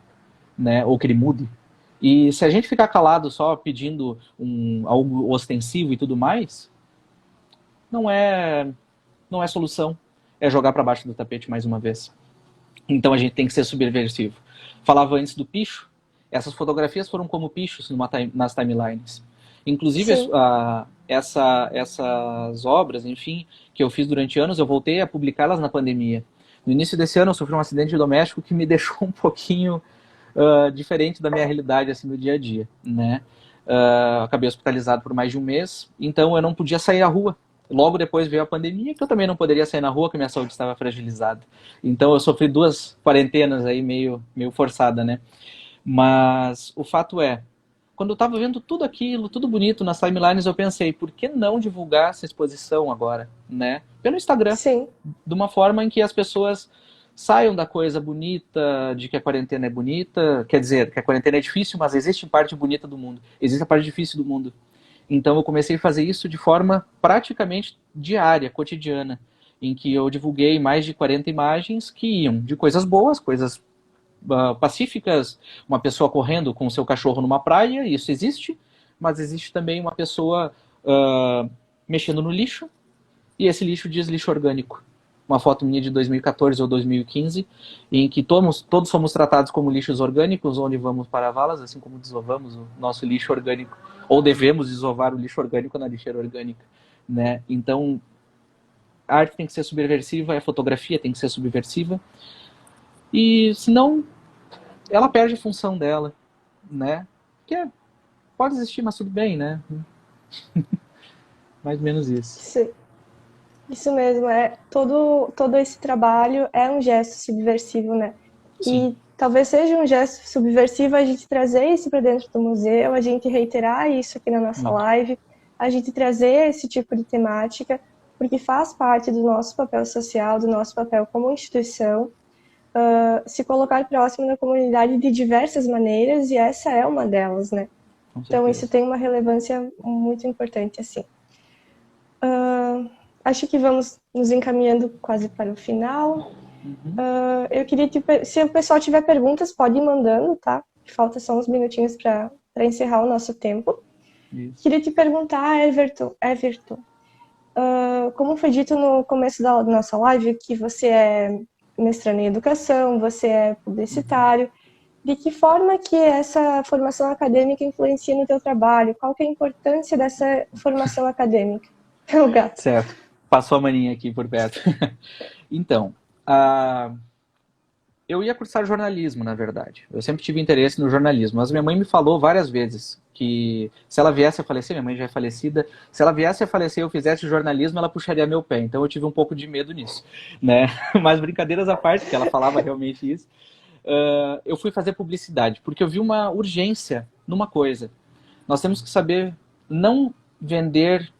Né? Ou que ele mude. E se a gente ficar calado só pedindo algo ostensivo e tudo mais, não é solução. É jogar para baixo do tapete mais uma vez. Então a gente tem que ser subversivo. Falava antes do picho, essas fotografias foram como pichos nas timelines. Inclusive, essas obras, enfim, que eu fiz durante anos, eu voltei a publicá-las na pandemia. No início desse ano, eu sofri um acidente doméstico que me deixou um pouquinho diferente da minha realidade assim, no dia a dia. Né? Acabei hospitalizado por mais de um mês, então eu não podia sair à rua. Logo depois veio a pandemia, que eu também não poderia sair na rua, que minha saúde estava fragilizada. Então eu sofri 2 quarentenas aí meio forçada, né? Mas o fato é, quando eu estava vendo tudo aquilo, tudo bonito nas timelines, eu pensei: por que não divulgar essa exposição agora, né? Pelo Instagram. Sim. De uma forma em que as pessoas saiam da coisa bonita, de que a quarentena é bonita, quer dizer, que a quarentena é difícil, mas existe parte bonita do mundo, existe a parte difícil do mundo. Então eu comecei a fazer isso de forma praticamente diária, cotidiana, em que eu divulguei mais de 40 imagens que iam de coisas boas, coisas pacíficas, uma pessoa correndo com o seu cachorro numa praia, isso existe, mas existe também uma pessoa mexendo no lixo, e esse lixo diz lixo orgânico. Uma foto minha de 2014 ou 2015, em que todos somos tratados como lixos orgânicos, onde vamos para valas, assim como desovamos o nosso lixo orgânico, ou devemos desovar o lixo orgânico na lixeira orgânica. Né? Então, a arte tem que ser subversiva, a fotografia tem que ser subversiva, e senão ela perde a função dela. Né? Que pode existir, mas tudo bem, né? Mais ou menos isso. Sim. Isso mesmo, todo esse trabalho é um gesto subversivo, né? Sim. E talvez seja um gesto subversivo a gente trazer isso para dentro do museu, a gente reiterar isso aqui na nossa live, a gente trazer esse tipo de temática, porque faz parte do nosso papel social, do nosso papel como instituição, se colocar próximo da comunidade de diversas maneiras, e essa é uma delas, né? Então isso tem uma relevância muito importante, assim. Acho que vamos nos encaminhando quase para o final. Eu queria se o pessoal tiver perguntas, pode ir mandando, tá? Falta só uns minutinhos para encerrar o nosso tempo. Isso. Queria te perguntar, Everton, como foi dito no começo da nossa live, que você é mestrando em educação, você é publicitário. De que forma que essa formação acadêmica influencia no teu trabalho? Qual que é a importância dessa formação acadêmica? O gato. Certo. Passou a maninha aqui por perto. Então, eu ia cursar jornalismo, na verdade. Eu sempre tive interesse no jornalismo, mas minha mãe me falou várias vezes que se ela viesse a falecer, minha mãe já é falecida, se ela viesse a falecer e eu fizesse jornalismo, ela puxaria meu pé. Então eu tive um pouco de medo nisso, né? Mas brincadeiras à parte, que ela falava realmente isso, eu fui fazer publicidade, porque eu vi uma urgência numa coisa. Nós temos que saber não vender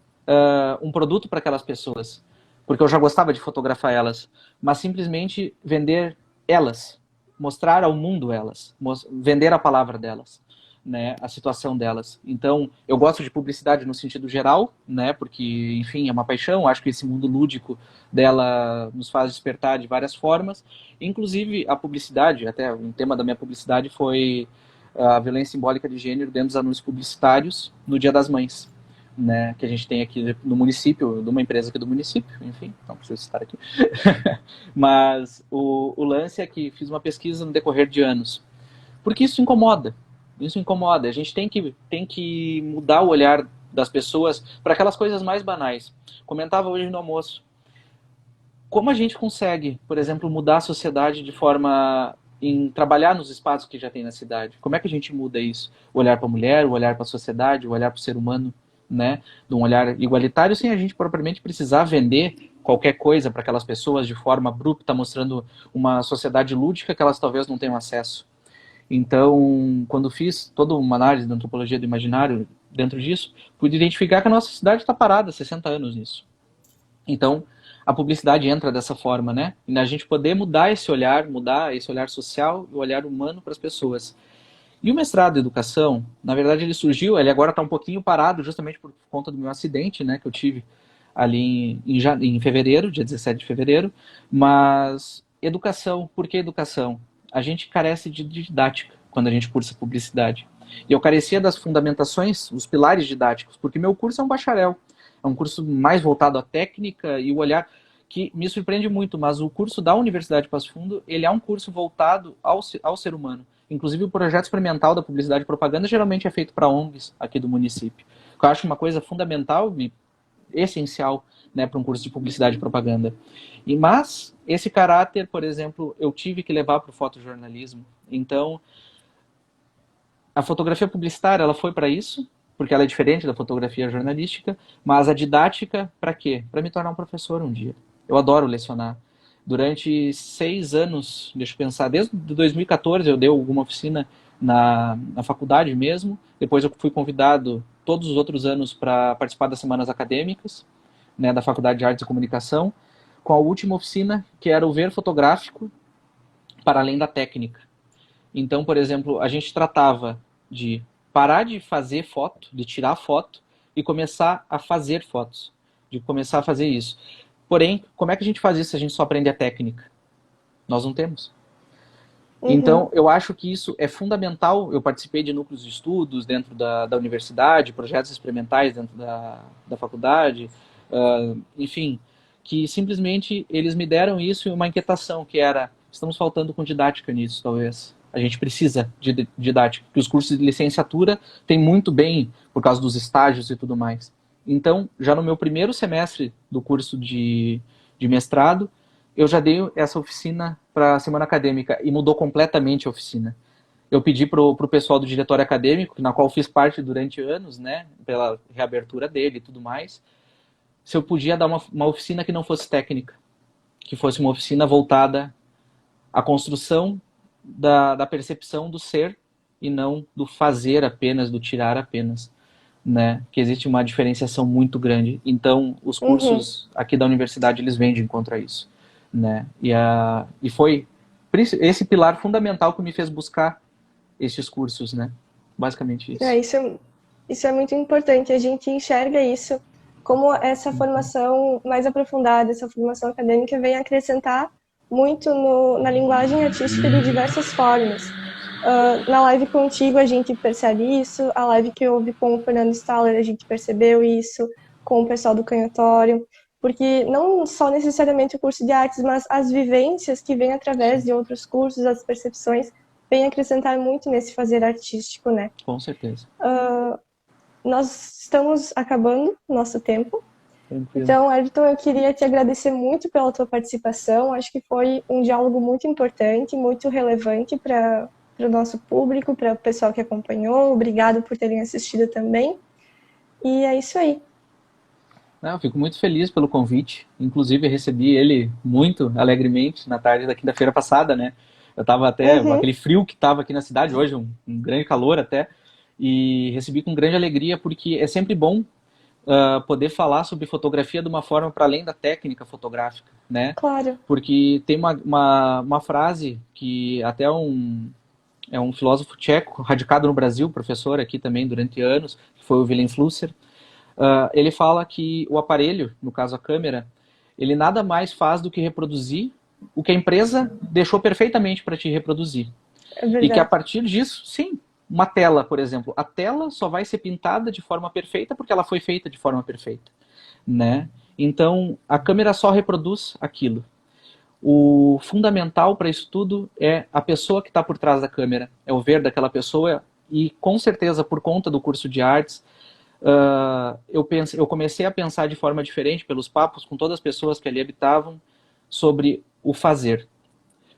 um produto para aquelas pessoas, porque eu já gostava de fotografar elas, mas simplesmente vender elas, mostrar ao mundo elas, vender a palavra delas, né, a situação delas. Então, eu gosto de publicidade no sentido geral, né, porque, enfim, é uma paixão, acho que esse mundo lúdico dela nos faz despertar de várias formas, inclusive a publicidade, até um tema da minha publicidade foi a violência simbólica de gênero dentro dos anúncios publicitários no Dia das Mães. né, que a gente tem aqui no município, de uma empresa aqui do município, enfim, não preciso estar aqui. Mas o lance é que fiz uma pesquisa no decorrer de anos. Porque isso incomoda. Isso incomoda. A gente tem que mudar o olhar das pessoas para aquelas coisas mais banais. Comentava hoje no almoço. Como a gente consegue, por exemplo, mudar a sociedade de forma em trabalhar nos espaços que já tem na cidade? Como é que a gente muda isso? O olhar para a mulher, o olhar para a sociedade, o olhar para o ser humano, né? De um olhar igualitário, sem a gente propriamente precisar vender qualquer coisa para aquelas pessoas de forma abrupta, mostrando uma sociedade lúdica que elas talvez não tenham acesso. Então, quando fiz toda uma análise da antropologia do imaginário dentro disso, pude identificar que a nossa cidade está parada há 60 anos nisso. Então, a publicidade entra dessa forma, né? E a gente poder mudar esse olhar social e o olhar humano para as pessoas. E o mestrado em educação, na verdade ele surgiu, ele agora está um pouquinho parado justamente por conta do meu acidente, né, que eu tive ali em fevereiro, dia 17 de fevereiro, mas educação, por que educação? A gente carece de didática quando a gente cursa publicidade. E eu carecia das fundamentações, os pilares didáticos, porque meu curso é um bacharel, é um curso mais voltado à técnica e o olhar que me surpreende muito, mas o curso da Universidade de Passo Fundo, ele é um curso voltado ao ser humano. Inclusive o projeto experimental da publicidade e propaganda geralmente é feito para ONGs aqui do município. Eu acho uma coisa fundamental e essencial, né, para um curso de publicidade e propaganda. Mas esse caráter, por exemplo, eu tive que levar para o fotojornalismo. Então, a fotografia publicitária ela foi para isso, porque ela é diferente da fotografia jornalística, mas a didática, para quê? Para me tornar um professor um dia. Eu adoro lecionar. Durante 6 anos, deixa eu pensar, desde 2014 eu dei alguma oficina na faculdade mesmo, depois eu fui convidado todos os outros anos para participar das semanas acadêmicas, né, da Faculdade de Artes e Comunicação, com a última oficina, que era o ver fotográfico para além da técnica. Então, por exemplo, a gente tratava de parar de fazer foto, de tirar foto e começar a fazer fotos, de começar a fazer isso. Porém, como é que a gente faz isso se a gente só aprende a técnica? Nós não temos. Então, eu acho que isso é fundamental. Eu participei de núcleos de estudos dentro da universidade, projetos experimentais dentro da faculdade, enfim, que simplesmente eles me deram isso e uma inquietação, que era, estamos faltando com didática nisso, talvez. A gente precisa de didática, porque os cursos de licenciatura têm muito bem, por causa dos estágios e tudo mais. Então, já no meu primeiro semestre do curso de mestrado, eu já dei essa oficina para a semana acadêmica e mudou completamente a oficina. Eu pedi para o pessoal do diretório acadêmico, na qual fiz parte durante anos, né, pela reabertura dele e tudo mais, se eu podia dar uma oficina que não fosse técnica, que fosse uma oficina voltada à construção da percepção do ser e não do fazer apenas, do tirar apenas, né? Que existe uma diferenciação muito grande. Então, os cursos aqui da universidade, eles vêm de encontro a isso, né? E foi esse pilar fundamental que me fez buscar esses cursos, né? Basicamente isso. Isso é muito importante. A gente enxerga isso como essa formação mais aprofundada, essa formação acadêmica vem acrescentar muito na linguagem artística de diversas formas. Na live contigo a gente percebe isso, a live que houve com o Fernando Staller a gente percebeu isso, com o pessoal do Canhotório, porque não só necessariamente o curso de artes, mas as vivências que vêm através de outros cursos, as percepções, vêm acrescentar muito nesse fazer artístico, né? Com certeza. Nós estamos acabando nosso tempo. Tranquilo. Então, Everton, eu queria te agradecer muito pela tua participação. Acho que foi um diálogo muito importante, muito relevante para o nosso público, para o pessoal que acompanhou. Obrigado por terem assistido também. E é isso aí. Eu fico muito feliz pelo convite. Inclusive, eu recebi ele muito alegremente na tarde da quinta-feira passada, né? Eu estava até, aquele frio que estava aqui na cidade hoje, um grande calor até, e recebi com grande alegria, porque é sempre bom poder falar sobre fotografia de uma forma para além da técnica fotográfica, né? Claro. Porque tem uma frase que até é um filósofo tcheco, radicado no Brasil, professor aqui também durante anos, que foi o Wilhelm Flusser. Ele fala que o aparelho, no caso a câmera, ele nada mais faz do que reproduzir o que a empresa deixou perfeitamente para te reproduzir. É verdade. E que a partir disso, sim, Uma tela, por exemplo. A tela só vai ser pintada de forma perfeita porque ela foi feita de forma perfeita, né? Então, a câmera só reproduz aquilo. O fundamental para isso tudo é a pessoa que está por trás da câmera, é o ver daquela pessoa e, com certeza, por conta do curso de artes, eu comecei a pensar de forma diferente pelos papos com todas as pessoas que ali habitavam sobre o fazer.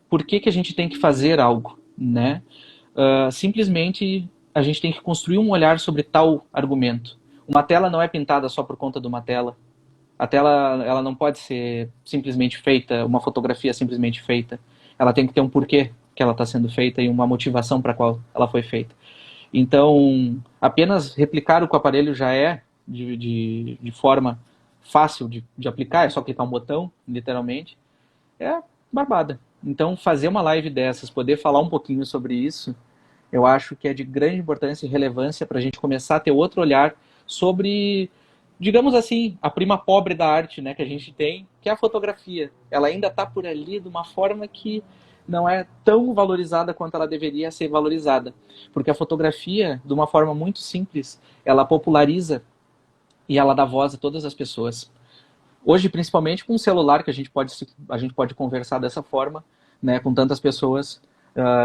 Por que que a gente tem que fazer algo, né? Simplesmente a gente tem que construir um olhar sobre tal argumento. Uma tela não é pintada só por conta de uma tela. A tela, ela não pode ser simplesmente feita, uma fotografia simplesmente feita. Ela tem que ter um porquê que ela está sendo feita e uma motivação para qual ela foi feita. Então, apenas replicar o que o aparelho já é de forma fácil de aplicar, é só clicar um botão, literalmente, é barbada. Então, fazer uma live dessas, poder falar um pouquinho sobre isso, eu acho que é de grande importância e relevância para a gente começar a ter outro olhar sobre, digamos assim, a prima pobre da arte, né, que a gente tem, que é a fotografia. Ela ainda está por ali de uma forma que não é tão valorizada quanto ela deveria ser valorizada. Porque a fotografia, de uma forma muito simples, ela populariza e ela dá voz a todas as pessoas. Hoje, principalmente com o celular, que a gente pode conversar dessa forma, né, com tantas pessoas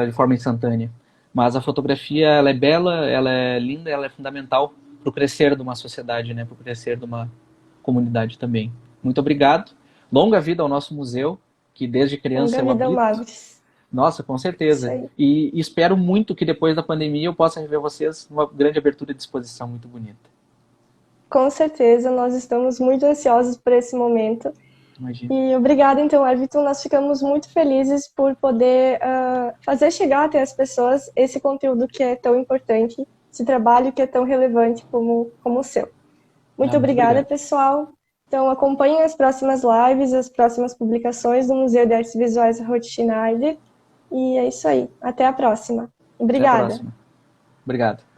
de forma instantânea. Mas a fotografia, ela é bela, ela é linda, ela é fundamental para o crescer de uma sociedade, né, para o crescer de uma comunidade também. Muito obrigado. Longa vida ao nosso museu, que desde criança Longa eu vida ao habito. Magres. Nossa, com Isso certeza. aí. E espero muito que depois da pandemia eu possa rever vocês numa grande abertura de exposição muito bonita. Com certeza, nós estamos muito ansiosos por esse momento. Imagina. E obrigada, então, Everton. Nós ficamos muito felizes por poder fazer chegar até as pessoas esse conteúdo que é tão importante, esse trabalho que é tão relevante como o seu. Muito Muito obrigada, obrigado. pessoal. Então, acompanhem as próximas lives, as próximas publicações do Museu de Artes Visuais Ruth Schneider. E é isso aí. Até a próxima. Até a Obrigada. próxima. Obrigado.